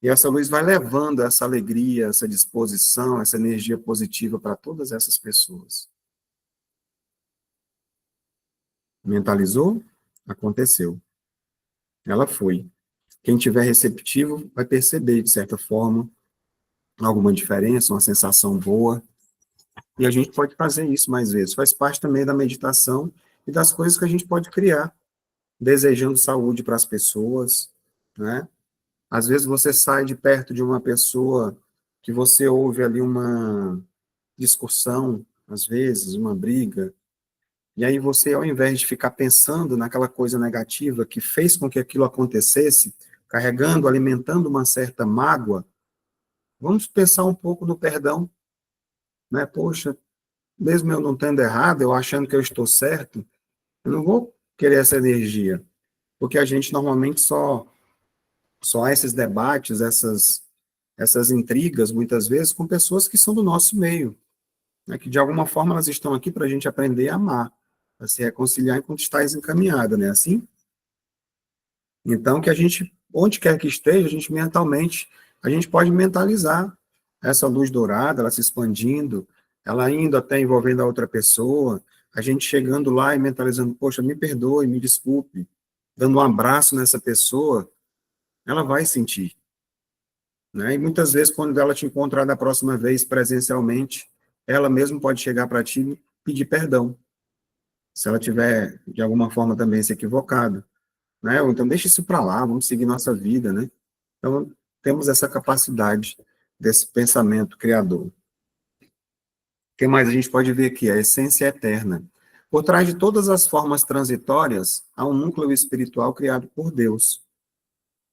E essa luz vai levando essa alegria, essa disposição, essa energia positiva para todas essas pessoas. Mentalizou? Aconteceu. Ela foi. Quem tiver receptivo vai perceber, de certa forma, alguma diferença, uma sensação boa. E a gente pode fazer isso mais vezes. Faz parte também da meditação e das coisas que a gente pode criar, desejando saúde para as pessoas, né? Às vezes você sai de perto de uma pessoa que você ouve ali discussão, às vezes, uma briga, e aí você, ao invés de ficar pensando naquela coisa negativa que fez com que aquilo acontecesse, carregando, alimentando uma certa mágoa, vamos pensar um pouco no perdão, né? Poxa, mesmo eu não tendo errado, eu achando que eu estou certo, eu não vou querer essa energia, porque a gente normalmente só há esses debates, essas intrigas, muitas vezes, com pessoas que são do nosso meio, né? Que de alguma forma elas estão aqui para a gente aprender a amar, a se reconciliar enquanto está encaminhada, né? Assim? Então, que a gente, onde quer que esteja, a gente mentalmente, a gente pode mentalizar essa luz dourada, ela se expandindo, ela indo até envolvendo a outra pessoa, a gente chegando lá e mentalizando, poxa, me perdoe, me desculpe, dando um abraço nessa pessoa, ela vai sentir, né? E muitas vezes, quando ela te encontrar da próxima vez presencialmente, ela mesmo pode chegar para ti e pedir perdão, se ela tiver, de alguma forma, também se equivocado, né? Ou então, deixa isso para lá, vamos seguir nossa vida, né? Então, temos essa capacidade desse pensamento criador. O que mais a gente pode ver aqui? A essência eterna. Por trás de todas as formas transitórias, há um núcleo espiritual criado por Deus,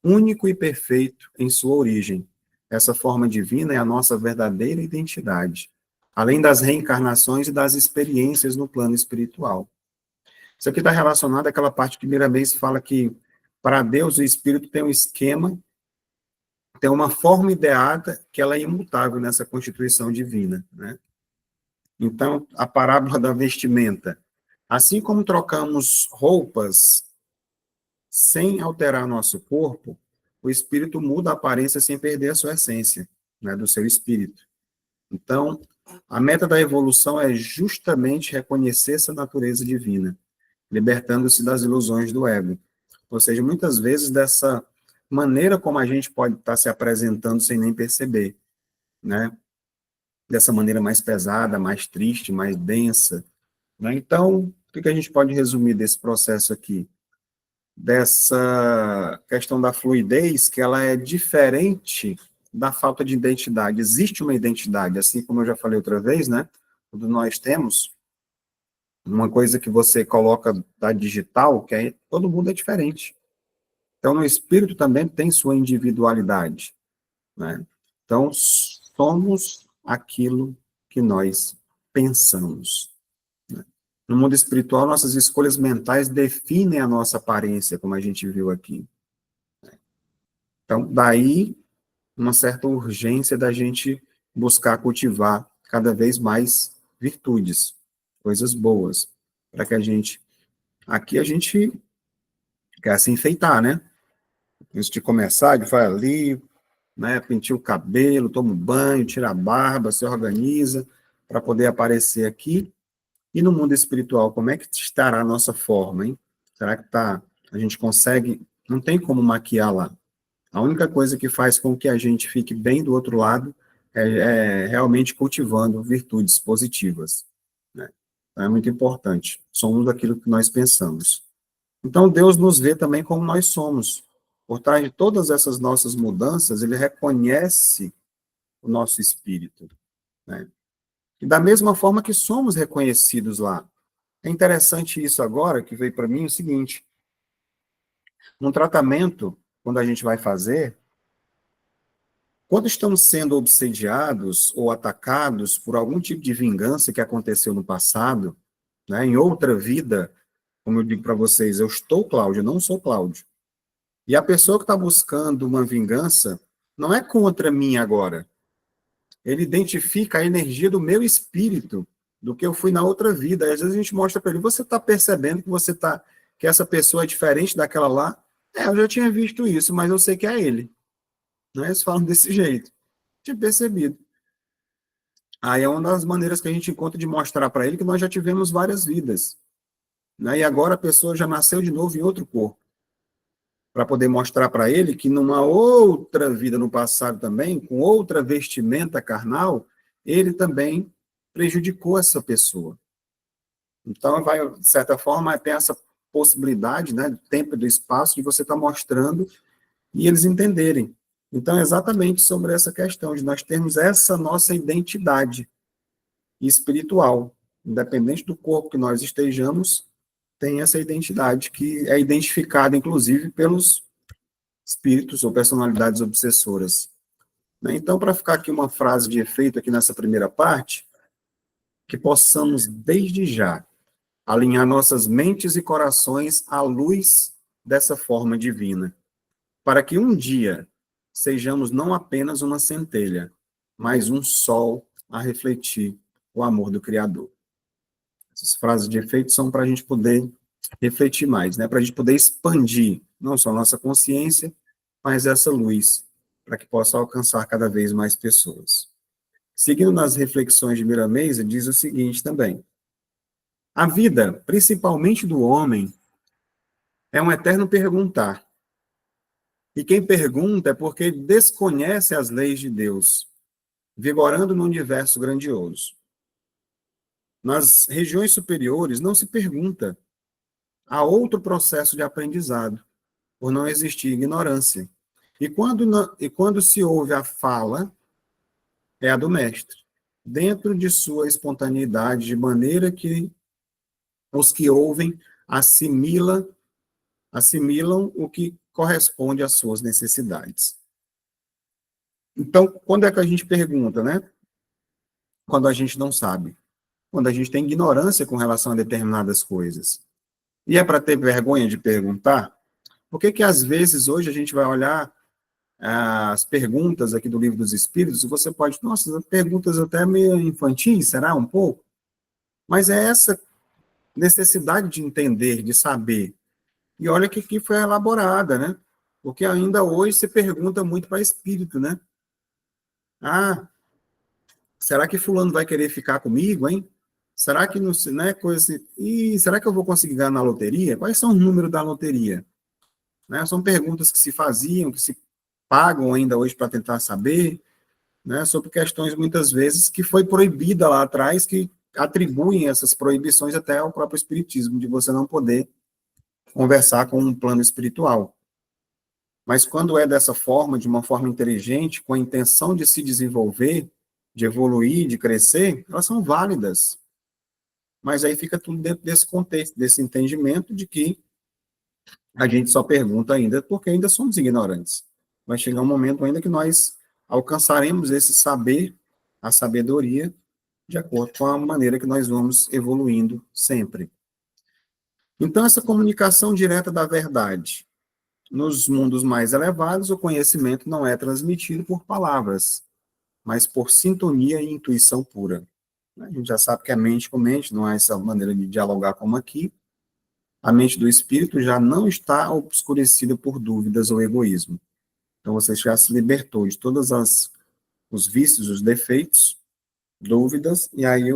único e perfeito em sua origem. Essa forma divina é a nossa verdadeira identidade, além das reencarnações e das experiências no plano espiritual. Isso aqui está relacionado àquela parte que Miramês fala que, para Deus, o espírito tem um esquema, tem uma forma ideada que ela é imutável nessa constituição divina, né? Então, a parábola da vestimenta. Assim como trocamos roupas sem alterar nosso corpo, o espírito muda a aparência sem perder a sua essência, né, do seu espírito. Então, a meta da evolução é justamente reconhecer essa natureza divina, libertando-se das ilusões do ego. Ou seja, muitas vezes dessa maneira como a gente pode estar se apresentando sem nem perceber, né? Dessa maneira mais pesada, mais triste, mais densa, né? Então, o que a gente pode resumir desse processo aqui? Dessa questão da fluidez, que ela é diferente da falta de identidade. Existe uma identidade, assim como eu já falei outra vez, né? Quando nós temos uma coisa que você coloca da digital, que é, todo mundo é diferente. Então, no espírito também tem sua individualidade, né? Então, somos aquilo que nós pensamos, né? No mundo espiritual, nossas escolhas mentais definem a nossa aparência, como a gente viu aqui. Então, daí, uma certa urgência da gente buscar cultivar cada vez mais virtudes, coisas boas, para que a gente, aqui a gente quer se enfeitar, né? Antes de começar, de vai ali, né, penteia o cabelo, toma um banho, tira a barba, se organiza para poder aparecer aqui. E no mundo espiritual, como é que estará a nossa forma, hein? Será que a gente consegue, não tem como maquiar lá. A única coisa que faz com que a gente fique bem do outro lado é realmente cultivando virtudes positivas, né? Então, é muito importante. Somos aquilo que nós pensamos. Então, Deus nos vê também como nós somos. Por trás de todas essas nossas mudanças, ele reconhece o nosso espírito, né? E da mesma forma que somos reconhecidos lá. É interessante isso agora, que veio para mim, o seguinte: num tratamento, quando a gente vai fazer, quando estamos sendo obsediados ou atacados por algum tipo de vingança que aconteceu no passado, né, em outra vida, como eu digo para vocês, eu estou Cláudio, eu não sou Cláudio. E a pessoa que está buscando uma vingança não é contra mim agora. Ele identifica a energia do meu espírito, do que eu fui na outra vida. E às vezes a gente mostra para ele, você está percebendo que essa pessoa é diferente daquela lá? É, eu já tinha visto isso, mas eu sei que é ele. Não é? Eles falam desse jeito. Tinha percebido. Aí é uma das maneiras que a gente encontra de mostrar para ele que nós já tivemos várias vidas, né? E agora a pessoa já nasceu de novo em outro corpo, para poder mostrar para ele que numa outra vida no passado também, com outra vestimenta carnal, ele também prejudicou essa pessoa. Então, vai, de certa forma, tem essa possibilidade, né, do tempo e do espaço, de você estar mostrando e eles entenderem. Então, é exatamente sobre essa questão de nós termos essa nossa identidade, e espiritual. Independente do corpo que nós estejamos, tem essa identidade que é identificada, inclusive, pelos espíritos ou personalidades obsessoras. Né? Então, para ficar aqui uma frase de efeito aqui nessa primeira parte, que possamos, desde já, alinhar nossas mentes e corações à luz dessa forma divina, para que um dia sejamos não apenas uma centelha, mas um sol a refletir o amor do Criador. Essas frases de efeito são para a gente poder refletir mais, né? Para a gente poder expandir não só a nossa consciência, mas essa luz, para que possa alcançar cada vez mais pessoas. Seguindo nas reflexões de Miramesa, diz o seguinte também: a vida, principalmente do homem, é um eterno perguntar. E quem pergunta é porque desconhece as leis de Deus, vigorando no universo grandioso. Nas regiões superiores não se pergunta. Há outro processo de aprendizado, por não existir ignorância. E quando se ouve a fala, é a do mestre, dentro de sua espontaneidade, de maneira que os que ouvem assimilam o que corresponde às suas necessidades. Então, quando é que a gente pergunta, né? Quando a gente não sabe. Quando a gente tem ignorância com relação a determinadas coisas. E é para ter vergonha de perguntar? Por que que, às vezes, hoje a gente vai olhar as perguntas aqui do Livro dos Espíritos, e você pode, nossa, perguntas até meio infantis, será um pouco? Mas é essa necessidade de entender, de saber. E olha que aqui foi elaborada, né? Porque ainda hoje se pergunta muito para espírito, né? Ah, será que fulano vai querer ficar comigo, hein? Será que não, né, coisa assim, e será que eu vou conseguir ganhar na loteria? Quais são os números da loteria? Né? São perguntas que se faziam, que se pagam ainda hoje para tentar saber, né, sobre questões muitas vezes que foi proibida lá atrás, que atribuem essas proibições até ao próprio espiritismo, de você não poder conversar com um plano espiritual. Mas quando é dessa forma, de uma forma inteligente, com a intenção de se desenvolver, de evoluir, de crescer, elas são válidas. Mas aí fica tudo dentro desse contexto, desse entendimento de que a gente só pergunta ainda porque ainda somos ignorantes. Vai chegar um momento ainda que nós alcançaremos esse saber, a sabedoria, de acordo com a maneira que nós vamos evoluindo sempre. Então, essa comunicação direta da verdade. Nos mundos mais elevados, o conhecimento não é transmitido por palavras, mas por sintonia e intuição pura. A gente já sabe que a mente com mente, não há essa maneira de dialogar como aqui. A mente do espírito já não está obscurecida por dúvidas ou egoísmo. Então, você já se libertou de todos os vícios, os defeitos, dúvidas, e aí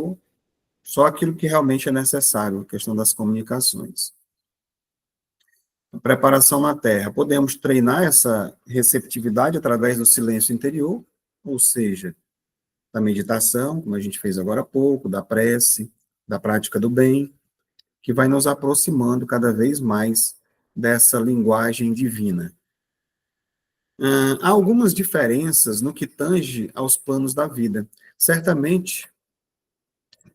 só aquilo que realmente é necessário, a questão das comunicações. A preparação na Terra. Podemos treinar essa receptividade através do silêncio interior, ou seja, da meditação, como a gente fez agora há pouco, da prece, da prática do bem, que vai nos aproximando cada vez mais dessa linguagem divina. Há algumas diferenças no que tange aos planos da vida. Certamente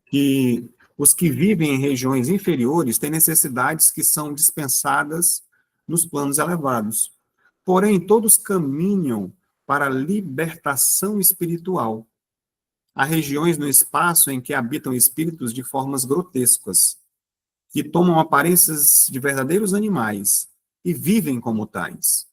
que os que vivem em regiões inferiores têm necessidades que são dispensadas nos planos elevados. Porém, todos caminham para a libertação espiritual. Há regiões no espaço em que habitam espíritos de formas grotescas, que tomam aparências de verdadeiros animais e vivem como tais.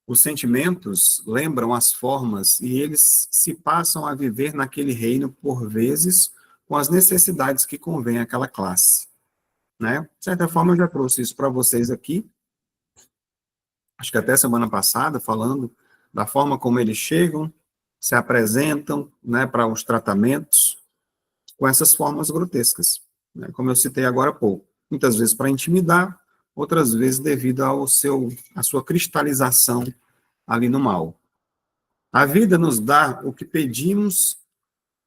Os sentimentos lembram as formas e eles se passam a viver naquele reino, por vezes, com as necessidades que convém àquela classe. Né? De certa forma, eu já trouxe isso para vocês aqui, acho que até semana passada, falando da forma como eles chegam, se apresentam, né, para os tratamentos, com essas formas grotescas, né, como eu citei agora há pouco. Muitas vezes para intimidar, outras vezes devido à sua cristalização ali no mal. A vida nos dá o que pedimos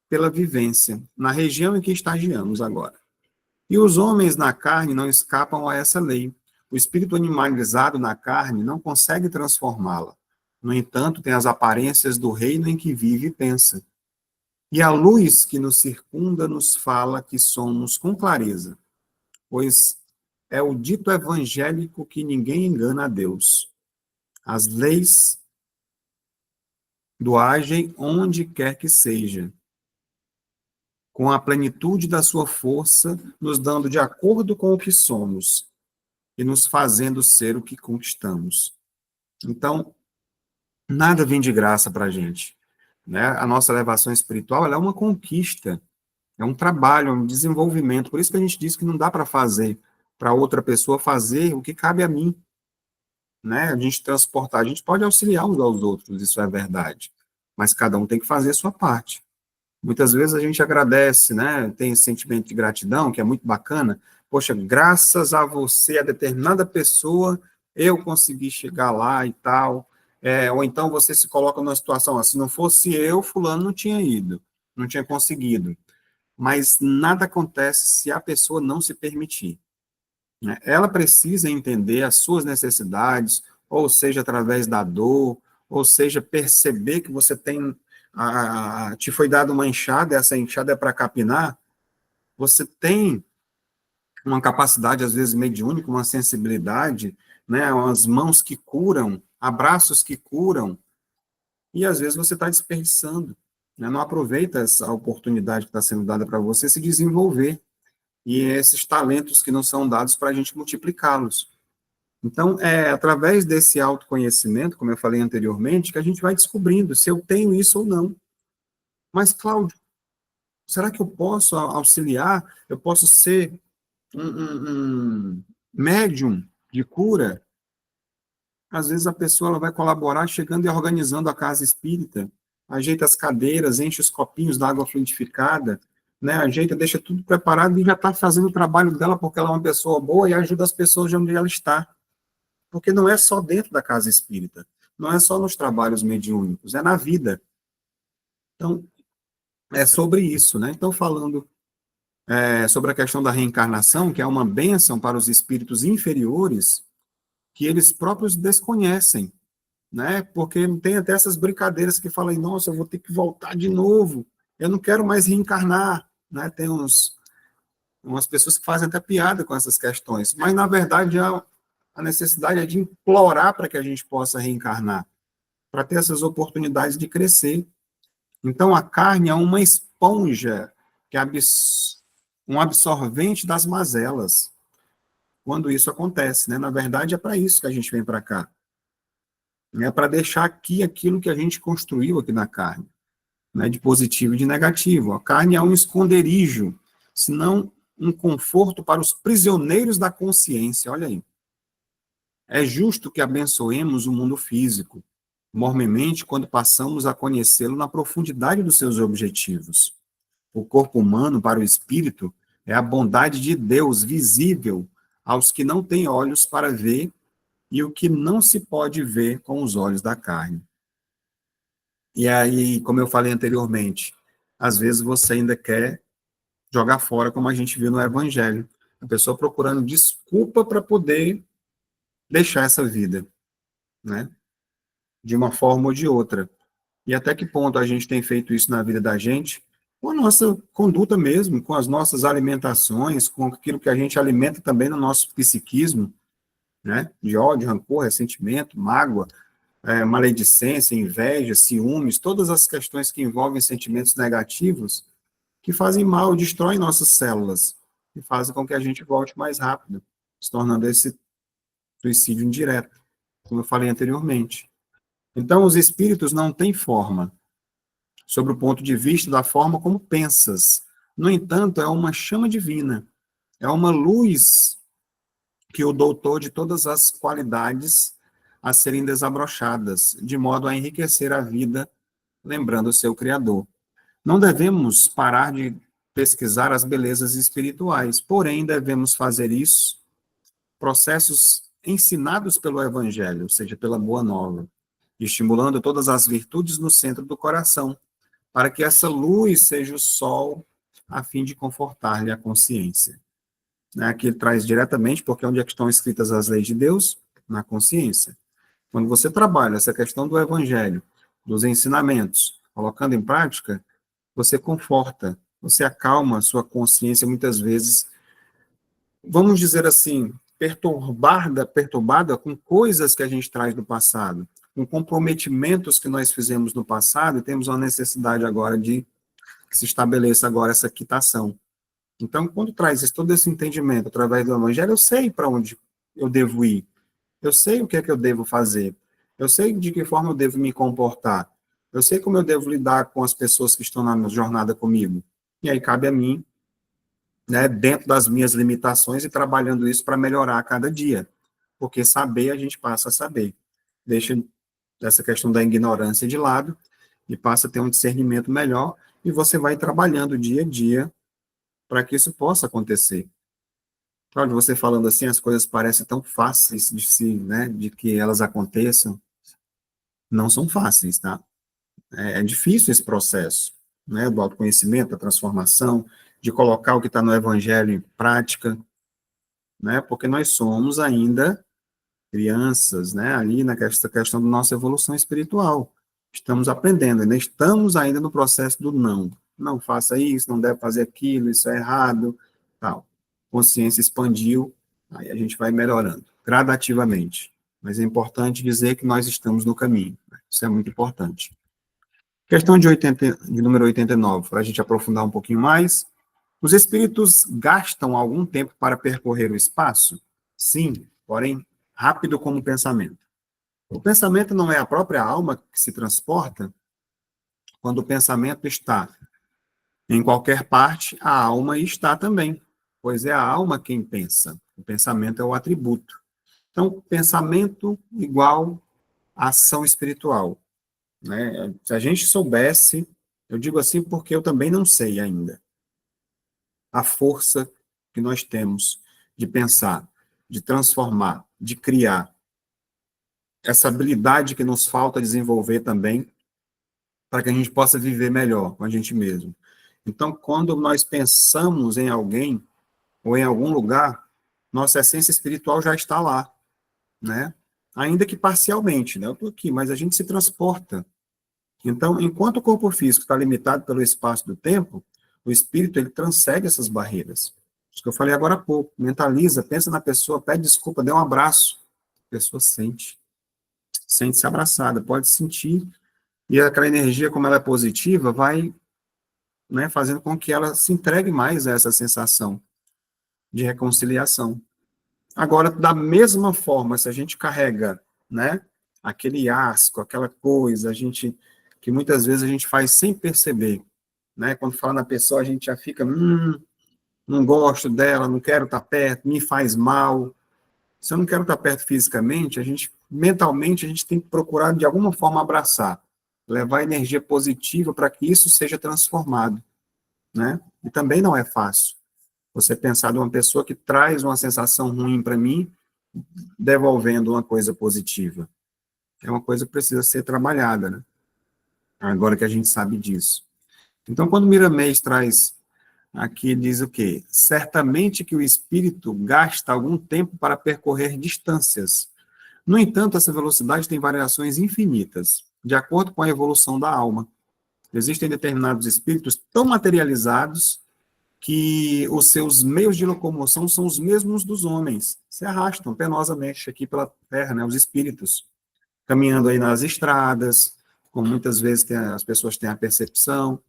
pela vivência, na região em que estagiamos agora. E os homens na carne não escapam a essa lei. O espírito animalizado na carne não consegue transformá-la. No entanto, tem as aparências do reino em que vive e pensa. E a luz que nos circunda nos fala que somos com clareza, pois é o dito evangélico que ninguém engana a Deus. As leis do agem onde quer que seja, com a plenitude da sua força, nos dando de acordo com o que somos e nos fazendo ser o que conquistamos. Então, nada vem de graça para a gente, né? A nossa elevação espiritual, ela é uma conquista, é um trabalho, é um desenvolvimento. Por isso que a gente diz que não dá para fazer para outra pessoa fazer o que cabe a mim, né? A gente transportar, a gente pode auxiliar uns aos outros, isso é verdade, mas cada um tem que fazer a sua parte. Muitas vezes a gente agradece, né? Tem esse sentimento de gratidão, que é muito bacana. Poxa, graças a você, a determinada pessoa, eu consegui chegar lá e tal. Ou então você se coloca numa situação, se não fosse eu, fulano não tinha ido, não tinha conseguido. Mas nada acontece se a pessoa não se permitir, né? Ela precisa entender as suas necessidades, ou seja, através da dor, ou seja, perceber que você tem, te foi dada uma enxada, essa enxada é para capinar, você tem uma capacidade, às vezes, mediúnica, uma sensibilidade, né, umas mãos que curam, abraços que curam, e às vezes você está desperdiçando, né, não aproveita essa oportunidade que está sendo dada para você se desenvolver, e esses talentos que não são dados para a gente multiplicá-los. Então, é através desse autoconhecimento, como eu falei anteriormente, que a gente vai descobrindo se eu tenho isso ou não. Mas, Cláudio, será que eu posso auxiliar? Eu posso ser um médium de cura? Às vezes a pessoa ela vai colaborar chegando e organizando a casa espírita, ajeita as cadeiras, enche os copinhos d'água fluidificada, né? Ajeita, deixa tudo preparado e já está fazendo o trabalho dela porque ela é uma pessoa boa e ajuda as pessoas de onde ela está. Porque não é só dentro da casa espírita, não é só nos trabalhos mediúnicos, é na vida. Então, é sobre isso, né? Então, falando sobre a questão da reencarnação, que é uma bênção para os espíritos inferiores, que eles próprios desconhecem, né? Porque tem até essas brincadeiras que falam, nossa, eu vou ter que voltar de novo, eu não quero mais reencarnar, né? Tem umas pessoas que fazem até piada com essas questões, mas, na verdade, a necessidade é de implorar para que a gente possa reencarnar, para ter essas oportunidades de crescer. Então, a carne é uma esponja, que é um absorvente das mazelas, quando isso acontece, né? Na verdade, é para isso que a gente vem para cá. É para deixar aqui aquilo que a gente construiu aqui na carne, né? De positivo e de negativo. A carne é um esconderijo, senão um conforto para os prisioneiros da consciência. Olha aí. É justo que abençoemos o mundo físico, mormente quando passamos a conhecê-lo na profundidade dos seus objetivos. O corpo humano, para o espírito, é a bondade de Deus visível aos que não têm olhos para ver e o que não se pode ver com os olhos da carne. E aí, como eu falei anteriormente, às vezes você ainda quer jogar fora, como a gente viu no Evangelho, a pessoa procurando desculpa para poder deixar essa vida, né? De uma forma ou de outra. E até que ponto a gente tem feito isso na vida da gente, com a nossa conduta mesmo, com as nossas alimentações, com aquilo que a gente alimenta também no nosso psiquismo, né? De ódio, rancor, ressentimento, mágoa, maledicência, inveja, ciúmes, todas as questões que envolvem sentimentos negativos que fazem mal, destroem nossas células e fazem com que a gente volte mais rápido, se tornando esse suicídio indireto, como eu falei anteriormente. Então, os espíritos não têm forma, sobre o ponto de vista da forma como pensas. No entanto, é uma chama divina, é uma luz que o doutor de todas as qualidades a serem desabrochadas, de modo a enriquecer a vida, lembrando o seu Criador. Não devemos parar de pesquisar as belezas espirituais, porém devemos fazer isso, processos ensinados pelo Evangelho, ou seja, pela Boa Nova, estimulando todas as virtudes no centro do coração, para que essa luz seja o sol, a fim de confortar-lhe a consciência. Aqui ele traz diretamente, porque onde é que estão escritas as leis de Deus? Na consciência. Quando você trabalha essa questão do evangelho, dos ensinamentos, colocando em prática, você conforta, você acalma a sua consciência, muitas vezes, vamos dizer assim, perturbada com coisas que a gente traz do passado, com comprometimentos que nós fizemos no passado, e temos uma necessidade agora de que se estabeleça agora essa quitação. Então, quando traz todo esse entendimento através do Evangelho, eu sei para onde eu devo ir, eu sei o que é que eu devo fazer, eu sei de que forma eu devo me comportar, eu sei como eu devo lidar com as pessoas que estão na jornada comigo. E aí cabe a mim, né, dentro das minhas limitações e trabalhando isso para melhorar a cada dia. Porque saber, a gente passa a saber. Deixa essa questão da ignorância de lado e passa a ter um discernimento melhor e você vai trabalhando dia a dia para que isso possa acontecer. Claro, você falando assim, as coisas parecem tão fáceis de se, né, de que elas aconteçam. Não são fáceis, tá? É difícil esse processo, né, do autoconhecimento, da transformação, de colocar o que está no Evangelho em prática, né, porque nós somos ainda crianças, né, ali na questão da nossa evolução espiritual. Estamos aprendendo, ainda estamos ainda no processo do não. Não faça isso, não deve fazer aquilo, isso é errado, tal. Consciência expandiu, aí a gente vai melhorando, gradativamente. Mas é importante dizer que nós estamos no caminho. Isso é muito importante. Questão de número 89, para a gente aprofundar um pouquinho mais. Os espíritos gastam algum tempo para percorrer o espaço? Sim, porém, rápido como o pensamento. O pensamento não é a própria alma que se transporta? Quando o pensamento está em qualquer parte, a alma está também, pois é a alma quem pensa. O pensamento é o atributo. Então, pensamento igual ação espiritual, né? Se a gente soubesse, eu digo assim porque eu também não sei ainda, a força que nós temos de pensar, de transformar, de criar, essa habilidade que nos falta desenvolver também, para que a gente possa viver melhor com a gente mesmo. Então, quando nós pensamos em alguém ou em algum lugar, nossa essência espiritual já está lá, né? Ainda que parcialmente, né? Eu estou aqui, mas a gente se transporta. Então, enquanto o corpo físico está limitado pelo espaço do tempo, o espírito ele transcende essas barreiras. Isso que eu falei agora há pouco. Mentaliza, pensa na pessoa, pede desculpa, dê um abraço. A pessoa sente-se abraçada, pode sentir. E aquela energia, como ela é positiva, vai, né, fazendo com que ela se entregue mais a essa sensação de reconciliação. Agora, da mesma forma, se a gente carrega, né, aquele asco, aquela coisa, a gente que muitas vezes a gente faz sem perceber, né? Quando fala na pessoa, a gente já fica, não gosto dela, não quero estar perto, me faz mal. Se eu não quero estar perto fisicamente, a gente mentalmente a gente tem que procurar de alguma forma abraçar, levar energia positiva para que isso seja transformado, né? E também não é fácil. Você pensar de uma pessoa que traz uma sensação ruim para mim, devolvendo uma coisa positiva. É uma coisa que precisa ser trabalhada, né? Agora que a gente sabe disso. Então, quando Miramês traz aqui, diz o quê? Certamente que o espírito gasta algum tempo para percorrer distâncias. No entanto, essa velocidade tem variações infinitas, de acordo com a evolução da alma. Existem determinados espíritos tão materializados que os seus meios de locomoção são os mesmos dos homens. Se arrastam penosamente aqui pela terra, né, os espíritos, caminhando aí nas estradas, como muitas vezes as pessoas têm a percepção.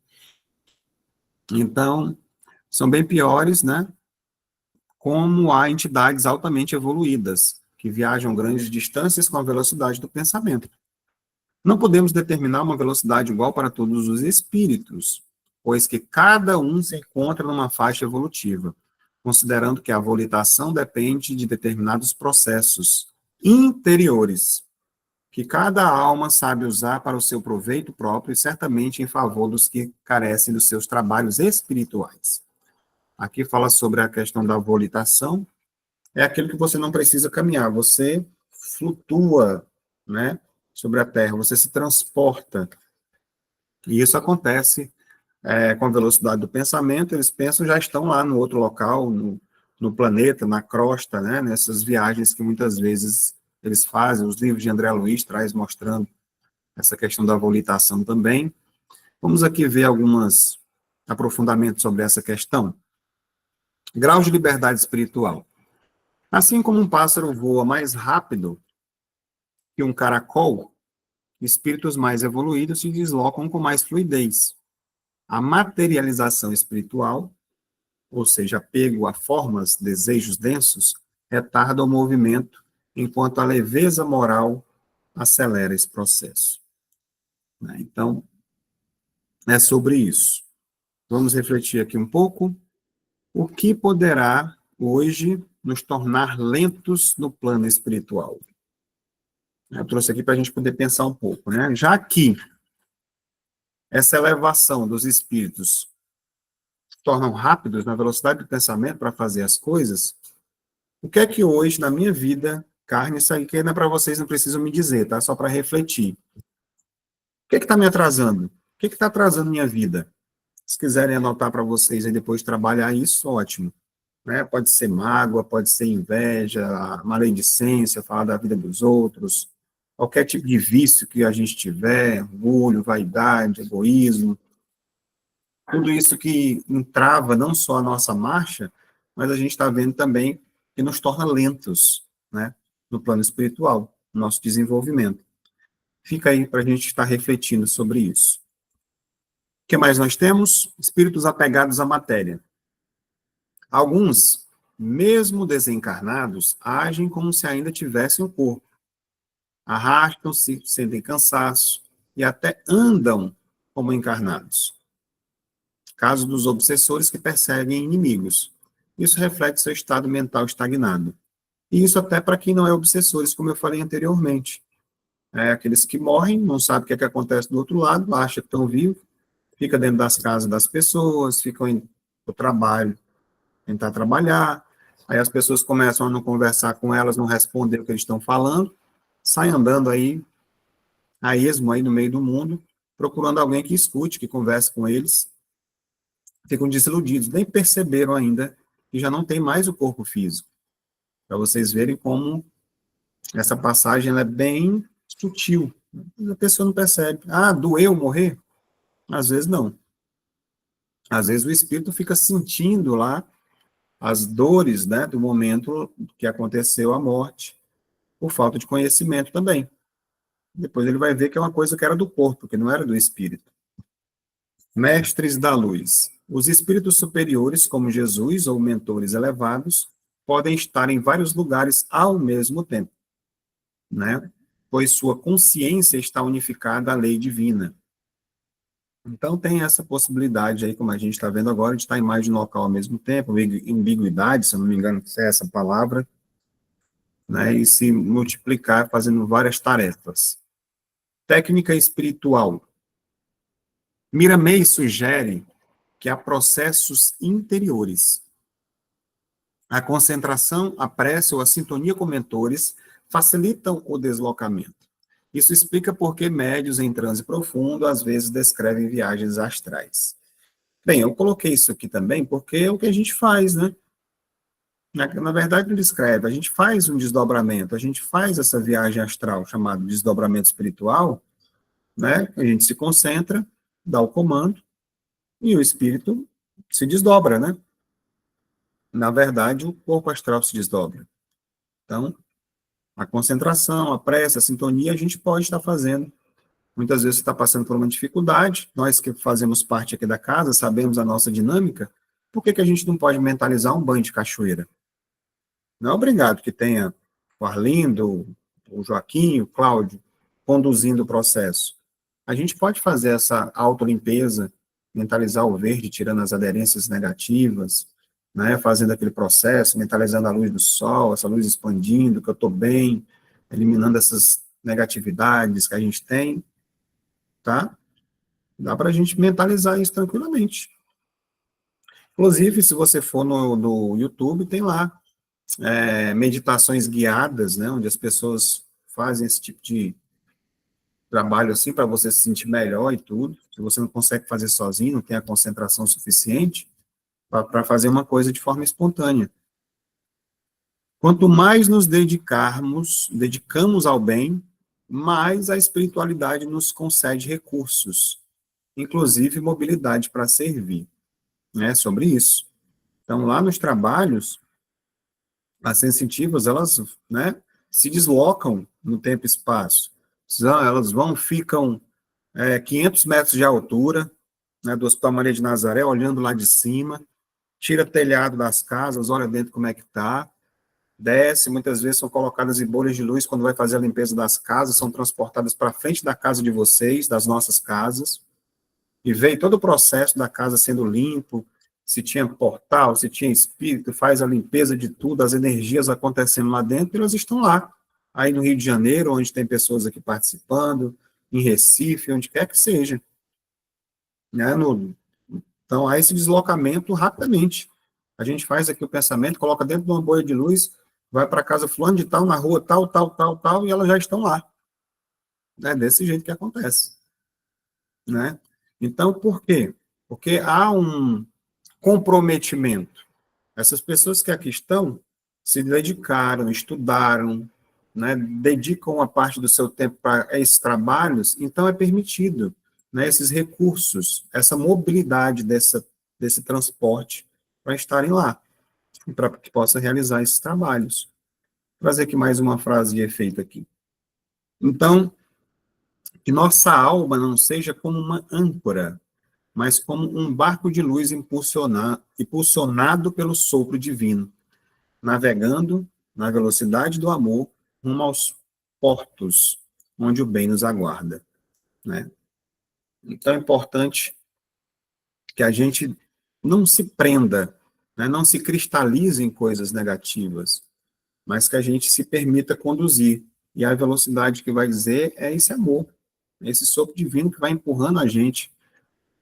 Então, são bem piores, né, como há entidades altamente evoluídas, que viajam grandes distâncias com a velocidade do pensamento. Não podemos determinar uma velocidade igual para todos os espíritos, pois que cada um se encontra numa faixa evolutiva, considerando que a volitação depende de determinados processos interiores, que cada alma sabe usar para o seu proveito próprio e certamente em favor dos que carecem dos seus trabalhos espirituais. Aqui fala sobre a questão da volitação, é aquilo que você não precisa caminhar, você flutua, né, sobre a Terra, você se transporta. E isso acontece com a velocidade do pensamento, eles pensam já estão lá no outro local, no planeta, na crosta, né, nessas viagens que muitas vezes eles fazem, os livros de André Luiz traz mostrando essa questão da volitação também. Vamos aqui ver alguns aprofundamentos sobre essa questão. Graus de liberdade espiritual. Assim como um pássaro voa mais rápido que um caracol, espíritos mais evoluídos se deslocam com mais fluidez. A materialização espiritual, ou seja, apego a formas, desejos densos, retarda o movimento, enquanto a leveza moral acelera esse processo. Então, é sobre isso. Vamos refletir aqui um pouco. O que poderá, hoje, nos tornar lentos no plano espiritual? Eu trouxe aqui para a gente poder pensar um pouco, né? Já que essa elevação dos espíritos tornam rápidos na velocidade do pensamento para fazer as coisas, o que é que hoje, na minha vida, carne, isso aí que não é para vocês, não precisam me dizer, tá? Só para refletir. O que está me atrasando? O que está atrasando minha vida? Se quiserem anotar para vocês e depois trabalhar isso, ótimo. Né? Pode ser mágoa, pode ser inveja, maledicência, falar da vida dos outros, qualquer tipo de vício que a gente tiver, orgulho, vaidade, egoísmo, tudo isso que entrava não só a nossa marcha, mas a gente está vendo também que nos torna lentos, né, no plano espiritual, no nosso desenvolvimento. Fica aí para a gente estar refletindo sobre isso. O que mais nós temos? Espíritos apegados à matéria. Alguns, mesmo desencarnados, agem como se ainda tivessem o corpo. Arrastam-se, sentem cansaço e até andam como encarnados. Caso dos obsessores que perseguem inimigos. Isso reflete seu estado mental estagnado. E isso até para quem não é obsessores, como eu falei anteriormente. Aqueles que morrem, não sabem o que acontece do outro lado, acham que estão vivos, fica dentro das casas das pessoas, ficam indo para o trabalho, tentar trabalhar, aí as pessoas começam a não conversar com elas, não responder o que eles estão falando, saem andando aí, a esmo aí no meio do mundo, procurando alguém que escute, que converse com eles, ficam desiludidos, nem perceberam ainda que já não tem mais o corpo físico. Para vocês verem como essa passagem ela é bem sutil. A pessoa não percebe. Ah, doeu morrer? Às vezes não. Às vezes o espírito fica sentindo lá as dores, né, do momento que aconteceu a morte, por falta de conhecimento também. Depois ele vai ver que é uma coisa que era do corpo, que não era do espírito. Mestres da luz. Os espíritos superiores, como Jesus ou mentores elevados, podem estar em vários lugares ao mesmo tempo, né? Pois sua consciência está unificada à lei divina. Então tem essa possibilidade aí, como a gente está vendo agora, de estar em mais de um local ao mesmo tempo, ambiguidade, se eu não me engano, se é essa palavra, né? E se multiplicar fazendo várias tarefas. Técnica espiritual. Miramei sugere que há processos interiores. A concentração, a prece ou a sintonia com mentores facilitam o deslocamento. Isso explica por que médios em transe profundo às vezes descrevem viagens astrais. Bem, eu coloquei isso aqui também porque é o que a gente faz, né? Na verdade, não descreve, a gente faz um desdobramento, a gente faz essa viagem astral, chamada desdobramento espiritual, né? A gente se concentra, dá o comando, e o espírito se desdobra, né? Na verdade, o corpo astral se desdobra. Então, a concentração, a prece, a sintonia, a gente pode estar fazendo. Muitas vezes você está passando por uma dificuldade, nós que fazemos parte aqui da casa, sabemos a nossa dinâmica, por que a gente não pode mentalizar um banho de cachoeira? Não é obrigado que tenha o Arlindo, o Joaquim, o Cláudio, conduzindo o processo. A gente pode fazer essa autolimpeza, mentalizar o verde, tirando as aderências negativas, né, fazendo aquele processo, mentalizando a luz do sol, essa luz expandindo, que eu estou bem, eliminando essas negatividades que a gente tem, tá? Dá para a gente mentalizar isso tranquilamente. Inclusive, se você for no YouTube, tem lá meditações guiadas, né, onde as pessoas fazem esse tipo de trabalho assim para você se sentir melhor e tudo. Se você não consegue fazer sozinho, não tem a concentração suficiente para fazer uma coisa de forma espontânea. Quanto mais nos dedicamos ao bem, mais a espiritualidade nos concede recursos. inclusive mobilidade para servir, né? Sobre isso. Então, lá nos trabalhos, as sensitivas, elas, né, se deslocam no tempo e espaço. Elas vão, ficam 500 metros de altura, né, do Hospital Maria de Nazaré, olhando lá de cima, tira telhado das casas, olha dentro como é que está, desce, muitas vezes são colocadas em bolhas de luz quando vai fazer a limpeza das casas, são transportadas para frente da casa de vocês, das nossas casas, e vê todo o processo da casa sendo limpo, se tinha portal, se tinha espírito, faz a limpeza de tudo, as energias acontecendo lá dentro, e elas estão lá. Aí no Rio de Janeiro, onde tem pessoas aqui participando, em Recife, onde quer que seja. Né? Então, há esse deslocamento rapidamente. A gente faz aqui o pensamento, coloca dentro de uma bolha de luz, vai para casa fulano de tal, na rua tal, tal, tal, tal, e elas já estão lá. É desse jeito que acontece. Né? Então, por quê? Porque há um comprometimento. Essas pessoas que aqui estão se dedicaram, estudaram, né, dedicam uma parte do seu tempo para esses trabalhos, então é permitido, né, esses recursos, essa mobilidade desse transporte para estarem lá, para que possa realizar esses trabalhos. Vou trazer aqui mais uma frase de efeito aqui. Então, que nossa alma não seja como uma âncora, mas como um barco de luz impulsionado pelo sopro divino, navegando na velocidade do amor rumo aos portos onde o bem nos aguarda, né? Então é importante que a gente não se prenda, né, não se cristalize em coisas negativas, mas que a gente se permita conduzir. E a velocidade que vai dizer é esse amor, esse sopro divino que vai empurrando a gente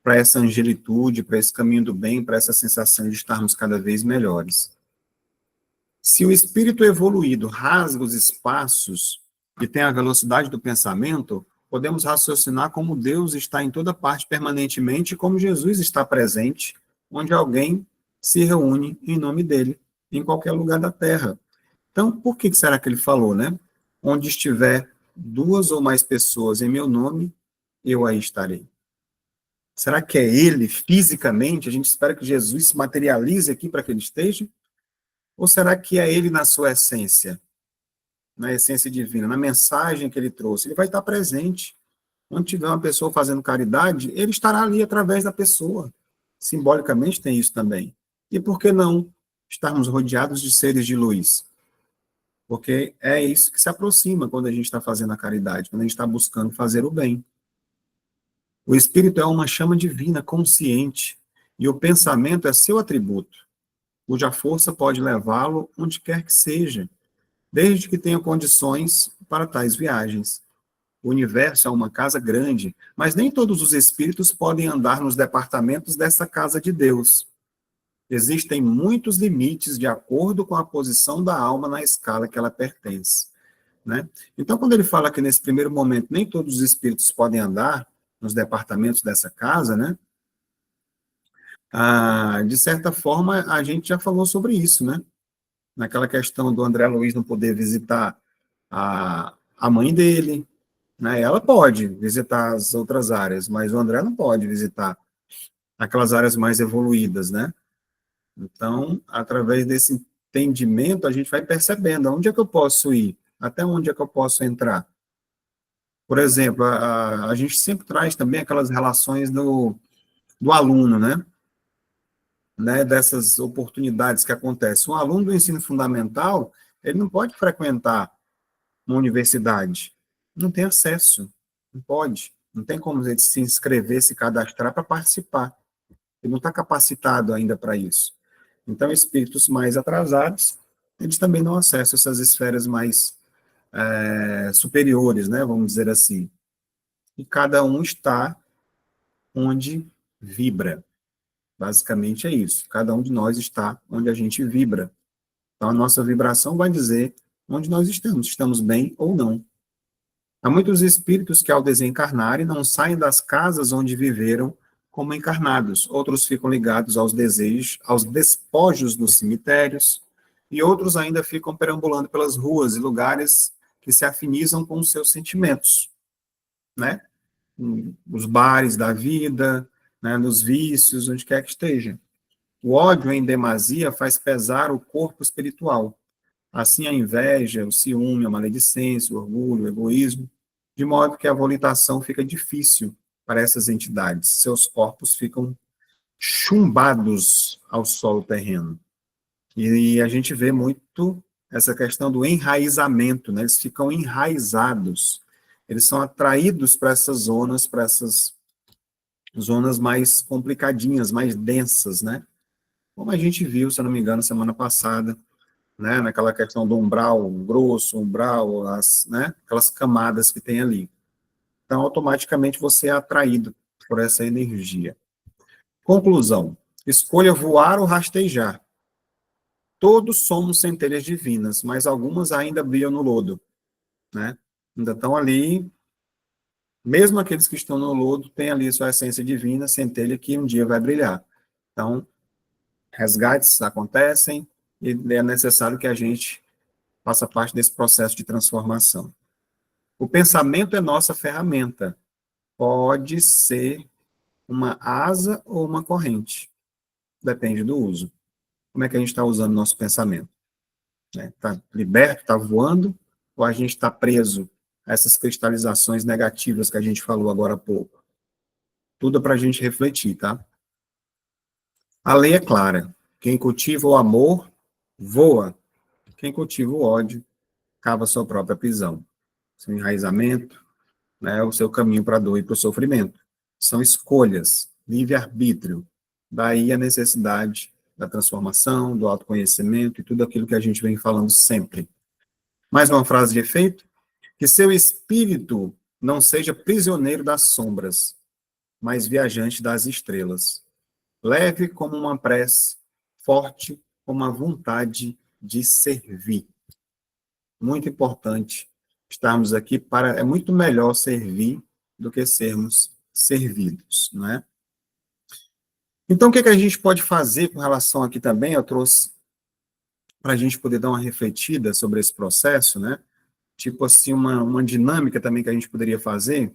para essa angelitude, para esse caminho do bem, para essa sensação de estarmos cada vez melhores. Se o espírito evoluído rasga os espaços e tem a velocidade do pensamento, podemos raciocinar como Deus está em toda parte permanentemente e como Jesus está presente, onde alguém se reúne em nome dele, em qualquer lugar da terra. Então, por que será que ele falou, né? Onde estiver duas ou mais pessoas em meu nome, eu aí estarei. Será que é ele fisicamente? A gente espera que Jesus se materialize aqui para que ele esteja? Ou será que é ele na sua essência, na essência divina, na mensagem que ele trouxe? Ele vai estar presente. Onde tiver uma pessoa fazendo caridade, ele estará ali através da pessoa. Simbolicamente tem isso também. E por que não estarmos rodeados de seres de luz? Porque é isso que se aproxima quando a gente está fazendo a caridade, quando a gente está buscando fazer o bem. O espírito é uma chama divina, consciente, e o pensamento é seu atributo, cuja força pode levá-lo onde quer que seja, desde que tenha condições para tais viagens. O universo é uma casa grande, mas nem todos os espíritos podem andar nos departamentos dessa casa de Deus. Existem muitos limites de acordo com a posição da alma na escala que ela pertence. Né? Então, quando ele fala que nesse primeiro momento nem todos os espíritos podem andar nos departamentos dessa casa, né? De certa forma, a gente já falou sobre isso, né? Naquela questão do André Luiz não poder visitar a mãe dele, né? Ela pode visitar as outras áreas, mas o André não pode visitar aquelas áreas mais evoluídas, né? Então, através desse entendimento, a gente vai percebendo aonde é que eu posso ir, até onde é que eu posso entrar. Por exemplo, a gente sempre traz também aquelas relações do aluno, né? Dessas oportunidades que acontecem. Um aluno do ensino fundamental, ele não pode frequentar uma universidade, não tem acesso, não pode, não tem como ele se inscrever, se cadastrar para participar, ele não está capacitado ainda para isso. Então, espíritos mais atrasados, eles também não acessam essas esferas mais superiores, né, vamos dizer assim. E cada um está onde vibra. Basicamente é isso. Cada um de nós está onde a gente vibra. Então, a nossa vibração vai dizer onde nós estamos, estamos bem ou não. Há muitos espíritos que, ao desencarnarem, não saem das casas onde viveram como encarnados. Outros ficam ligados aos desejos, aos despojos dos cemitérios, e outros ainda ficam perambulando pelas ruas e lugares que se afinizam com os seus sentimentos, né? nos bares da vida, né, nos vícios, onde quer que esteja. O ódio em demasia faz pesar o corpo espiritual. Assim, a inveja, o ciúme, a maledicência, o orgulho, o egoísmo, de modo que a volitação fica difícil para essas entidades. Seus corpos ficam chumbados ao solo terreno. E a gente vê muito essa questão do enraizamento, né? Eles ficam enraizados, eles são atraídos para essas zonas mais complicadinhas, mais densas, né? Como a gente viu, se eu não me engano, semana passada, né? Naquela questão do umbral grosso, umbral, né? Aquelas camadas que tem ali. Então, automaticamente você é atraído por essa energia. Conclusão: escolha voar ou rastejar. Todos somos centelhas divinas, mas algumas ainda brilham no lodo, né? Ainda estão ali, mesmo aqueles que estão no lodo, têm ali sua essência divina, centelha que um dia vai brilhar. Então, resgates acontecem e é necessário que a gente faça parte desse processo de transformação. O pensamento é nossa ferramenta. Pode ser uma asa ou uma corrente. Depende do uso. Como é que a gente está usando nosso pensamento? Está liberto, está voando, ou a gente está preso a essas cristalizações negativas que a gente falou agora há pouco? Tudo para a gente refletir, tá? A lei é clara. Quem cultiva o amor, voa. Quem cultiva o ódio, cava sua própria prisão. Seu enraizamento, né, o seu caminho para a dor e para o sofrimento. São escolhas, livre-arbítrio. Daí a necessidade da transformação, do autoconhecimento e tudo aquilo que a gente vem falando sempre. Mais uma frase de efeito: que seu espírito não seja prisioneiro das sombras, mas viajante das estrelas. Leve como uma prece, forte como a vontade de servir. Muito importante estarmos aqui para... É muito melhor servir do que sermos servidos, não é? Então, o que a gente pode fazer com relação aqui também? Eu trouxe para a gente poder dar uma refletida sobre esse processo, né? Tipo assim, uma dinâmica também que a gente poderia fazer.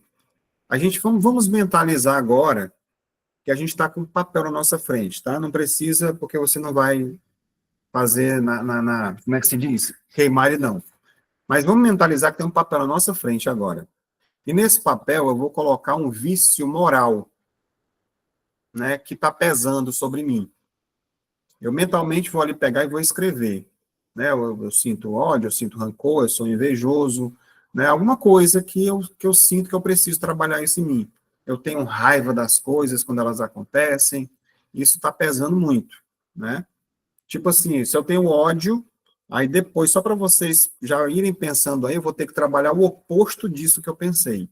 A gente vamos mentalizar agora que a gente está com papel na nossa frente, tá? Não precisa, porque você não vai fazer como é que se diz? Queimar ele, não. Mas vamos mentalizar que tem um papel na nossa frente agora. E nesse papel eu vou colocar um vício moral, né, que está pesando sobre mim. Eu mentalmente vou ali pegar e vou escrever. Né? Eu sinto ódio, eu sinto rancor, eu sou invejoso, né? Alguma coisa que eu sinto que eu preciso trabalhar isso em mim. Eu tenho raiva das coisas quando elas acontecem, isso está pesando muito, né? Tipo assim, se eu tenho ódio, aí depois, só para vocês já irem pensando aí, eu vou ter que trabalhar o oposto disso que eu pensei,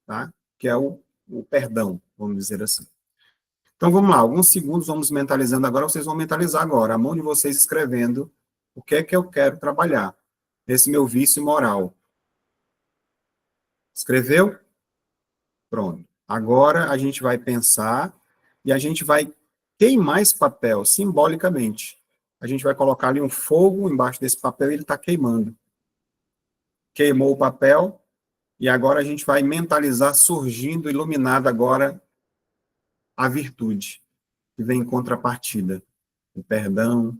tá? Que é o perdão, vamos dizer assim. Então, vamos lá, alguns segundos, vamos mentalizando agora, vocês vão mentalizar agora, a mão de vocês escrevendo o que é que eu quero trabalhar, esse meu vício moral. Escreveu? Pronto. Agora a gente vai pensar e a gente vai queimar esse papel simbolicamente. A gente vai colocar ali um fogo embaixo desse papel e ele está queimando. Queimou o papel e agora a gente vai mentalizar surgindo, iluminada agora, a virtude que vem em contrapartida. O perdão,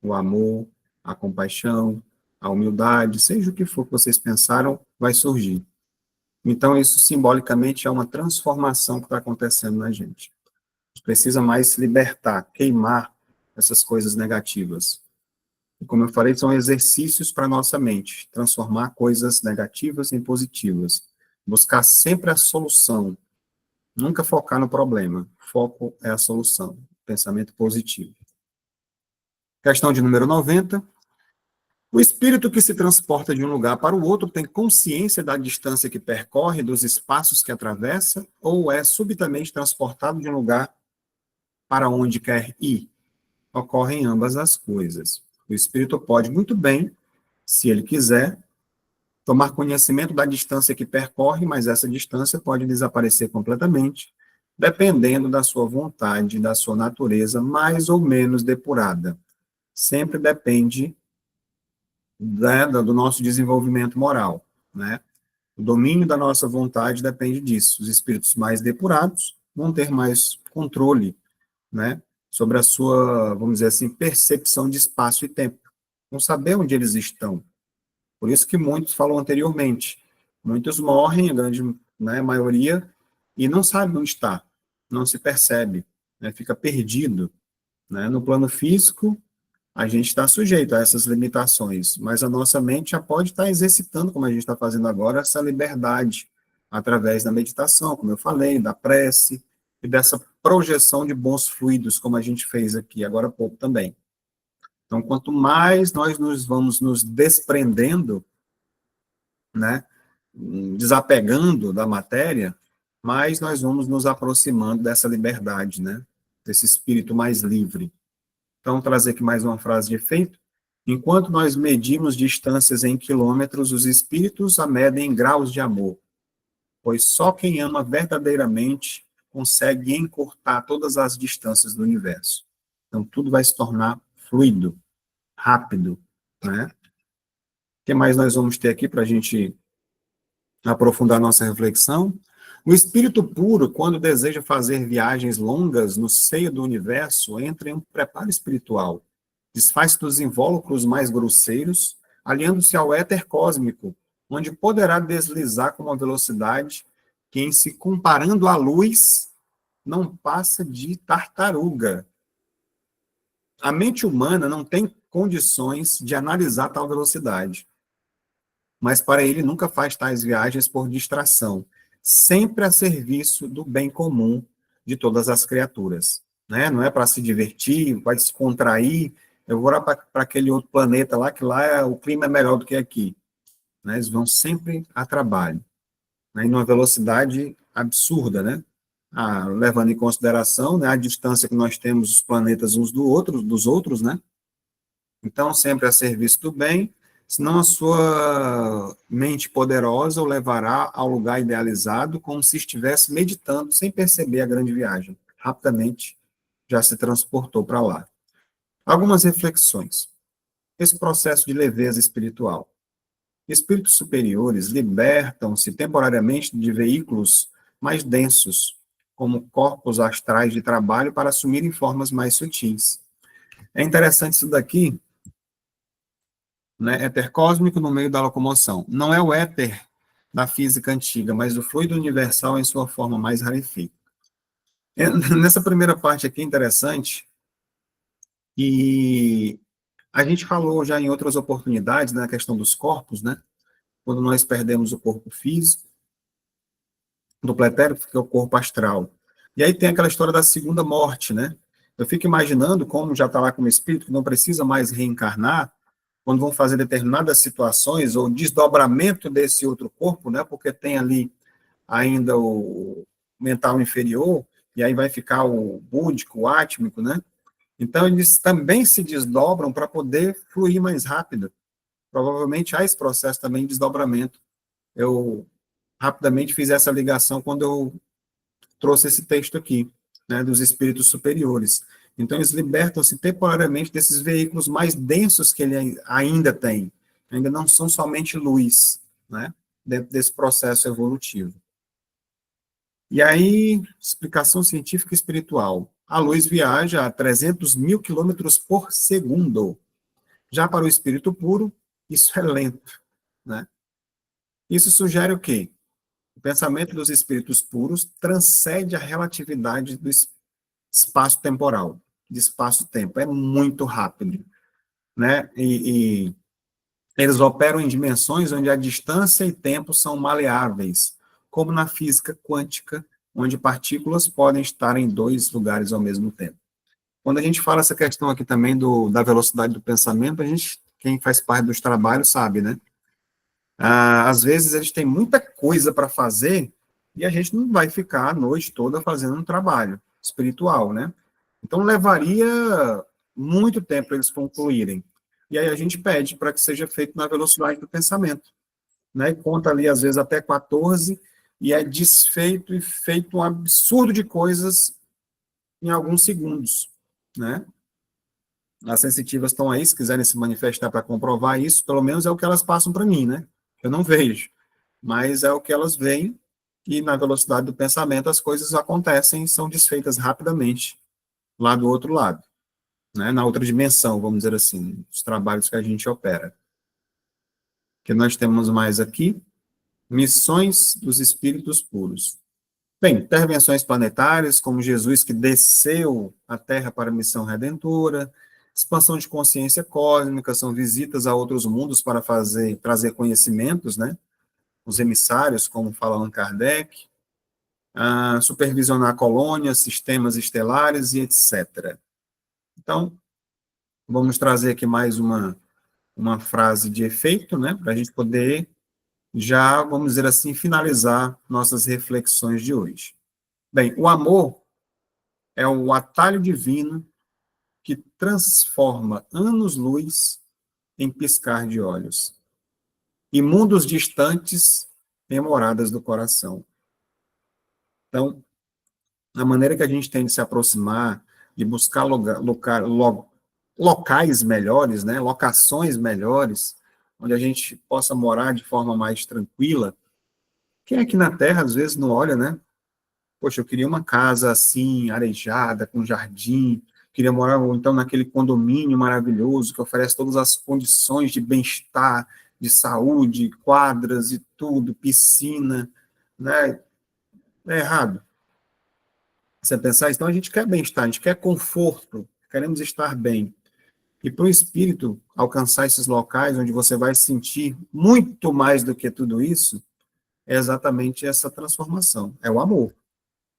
o amor, a compaixão, a humildade, seja o que for que vocês pensaram, vai surgir. Então, isso simbolicamente é uma transformação que está acontecendo na gente. A gente precisa mais se libertar, queimar essas coisas negativas. E como eu falei, são exercícios para a nossa mente, transformar coisas negativas em positivas. Buscar sempre a solução, nunca focar no problema. O foco é a solução, pensamento positivo. Questão de número 90. O espírito que se transporta de um lugar para o outro tem consciência da distância que percorre, dos espaços que atravessa, ou é subitamente transportado de um lugar para onde quer ir? Ocorrem ambas as coisas. O espírito pode muito bem, se ele quiser, tomar conhecimento da distância que percorre, mas essa distância pode desaparecer completamente, dependendo da sua vontade, da sua natureza mais ou menos depurada. Sempre depende do nosso desenvolvimento moral, né? O domínio da nossa vontade depende disso. Os espíritos mais depurados vão ter mais controle, né, sobre a sua, vamos dizer assim, percepção de espaço e tempo. Vão saber onde eles estão. Por isso que muitos falam anteriormente. Muitos morrem, a grande, né, maioria, e não sabe onde está, não se percebe, né, fica perdido. Né? No plano físico, a gente está sujeito a essas limitações, mas a nossa mente já pode estar exercitando, como a gente está fazendo agora, essa liberdade, através da meditação, como eu falei, da prece, e dessa projeção de bons fluidos, como a gente fez aqui agora há pouco também. Então, quanto mais nós nos vamos nos desprendendo, né, desapegando da matéria, mais nós vamos nos aproximando dessa liberdade, né, desse espírito mais livre. Então, trazer aqui mais uma frase de efeito. Enquanto nós medimos distâncias em quilômetros, os espíritos a medem em graus de amor, pois só quem ama verdadeiramente consegue encurtar todas as distâncias do universo. Então, tudo vai se tornar fluido, rápido, né? O que mais nós vamos ter aqui para a gente aprofundar nossa reflexão? O espírito puro, quando deseja fazer viagens longas no seio do universo, entra em um preparo espiritual, desfaz-se dos invólucros mais grosseiros, aliando-se ao éter cósmico, onde poderá deslizar com uma velocidade que, em se comparando à luz, não passa de tartaruga. A mente humana não tem condições de analisar tal velocidade, mas para ele nunca faz tais viagens por distração, sempre a serviço do bem comum de todas as criaturas. Né? Não é para se divertir, para se contrair, eu vou lá para aquele outro planeta lá, que lá o clima é melhor do que aqui. Né? Eles vão sempre a trabalho, né? Em uma velocidade absurda, né? Levando em consideração, né, a distância que nós temos dos planetas uns dos outros, né? Então, sempre a serviço do bem, senão a sua mente poderosa o levará ao lugar idealizado, como se estivesse meditando, sem perceber a grande viagem. Rapidamente, já se transportou para lá. Algumas reflexões. Esse processo de leveza espiritual. Espíritos superiores libertam-se temporariamente de veículos mais densos, como corpos astrais de trabalho, para assumirem formas mais sutis. É interessante isso daqui, né? Éter cósmico no meio da locomoção. Não é o éter da física antiga, mas o fluido universal em sua forma mais rarefeita. Nessa primeira parte aqui, interessante, e a gente falou já em outras oportunidades, né, na questão dos corpos, né? Quando nós perdemos o corpo físico, do pretérito, que é o corpo astral. E aí tem aquela história da segunda morte, né? Eu fico imaginando como já está lá como espírito, que não precisa mais reencarnar, quando vão fazer determinadas situações, ou desdobramento desse outro corpo, né? Porque tem ali ainda o mental inferior, e aí vai ficar o búdico, o átmico, né? Então, eles também se desdobram para poder fluir mais rápido. Provavelmente há esse processo também de desdobramento. Eu rapidamente fiz essa ligação quando eu trouxe esse texto aqui, né, dos espíritos superiores. Então, eles libertam-se temporariamente desses veículos mais densos que ele ainda tem. Ainda não são somente luz, né, dentro desse processo evolutivo. E aí, explicação científica e espiritual. A luz viaja a 300 mil quilômetros por segundo. Já para o espírito puro, isso é lento, né? Isso sugere o quê? O pensamento dos espíritos puros transcende a relatividade do espaço-temporal, de espaço-tempo. É muito rápido, né? E eles operam em dimensões onde a distância e tempo são maleáveis, como na física quântica, onde partículas podem estar em dois lugares ao mesmo tempo. Quando a gente fala essa questão aqui também da velocidade do pensamento, quem faz parte dos trabalhos sabe, né? Às vezes eles têm muita coisa para fazer e a gente não vai ficar a noite toda fazendo um trabalho espiritual, né? Então levaria muito tempo para eles concluírem. E aí a gente pede para que seja feito na velocidade do pensamento, né? Conta ali às vezes até 14 e é desfeito e feito um absurdo de coisas em alguns segundos, né? As sensitivas estão aí, se quiserem se manifestar para comprovar isso, pelo menos é o que elas passam para mim, né? Eu não vejo. mas é o que elas veem, e na velocidade do pensamento as coisas acontecem e são desfeitas rapidamente lá do outro lado, né, na outra dimensão, vamos dizer assim, os trabalhos que a gente opera. O que nós temos mais aqui? Missões dos espíritos puros. Bem, intervenções planetárias, como Jesus que desceu à Terra para a missão redentora, expansão de consciência cósmica, são visitas a outros mundos para trazer conhecimentos, né? Os emissários, como fala Allan Kardec, supervisionar colônias, sistemas estelares e etc. Então, vamos trazer aqui mais uma frase de efeito, né? Para a gente poder já, vamos dizer assim, finalizar nossas reflexões de hoje. Bem, o amor é o atalho divino que transforma anos-luz em piscar de olhos, e mundos distantes em moradas do coração. Então, a maneira que a gente tem de se aproximar, de buscar locais melhores, né, locações melhores, onde a gente possa morar de forma mais tranquila. Quem aqui na Terra, às vezes, não olha, né? Poxa, eu queria uma casa assim, arejada, com jardim, queria morar, ou então, naquele condomínio maravilhoso que oferece todas as condições de bem-estar, de saúde, quadras e tudo, piscina, né? É errado você pensar, então a gente quer bem-estar, a gente quer conforto, queremos estar bem. E para o espírito alcançar esses locais onde você vai sentir muito mais do que tudo isso, é exatamente essa transformação, é o amor.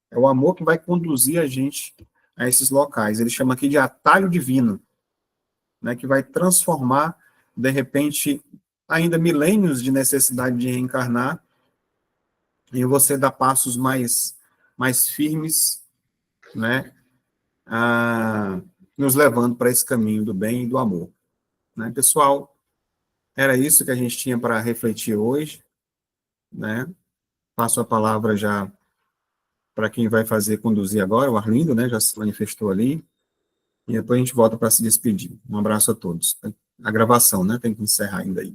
É o amor que vai conduzir a gente a esses locais. Ele chama aqui de atalho divino, né, que vai transformar, de repente, ainda milênios de necessidade de reencarnar, e você dar passos mais firmes, né, nos levando para esse caminho do bem e do amor. Né? Pessoal, era isso que a gente tinha para refletir hoje. Né? Passo a palavra já para quem vai conduzir agora, o Arlindo, né, já se manifestou ali, e depois a gente volta para se despedir. Um abraço a todos. A gravação, né, tem que encerrar ainda aí.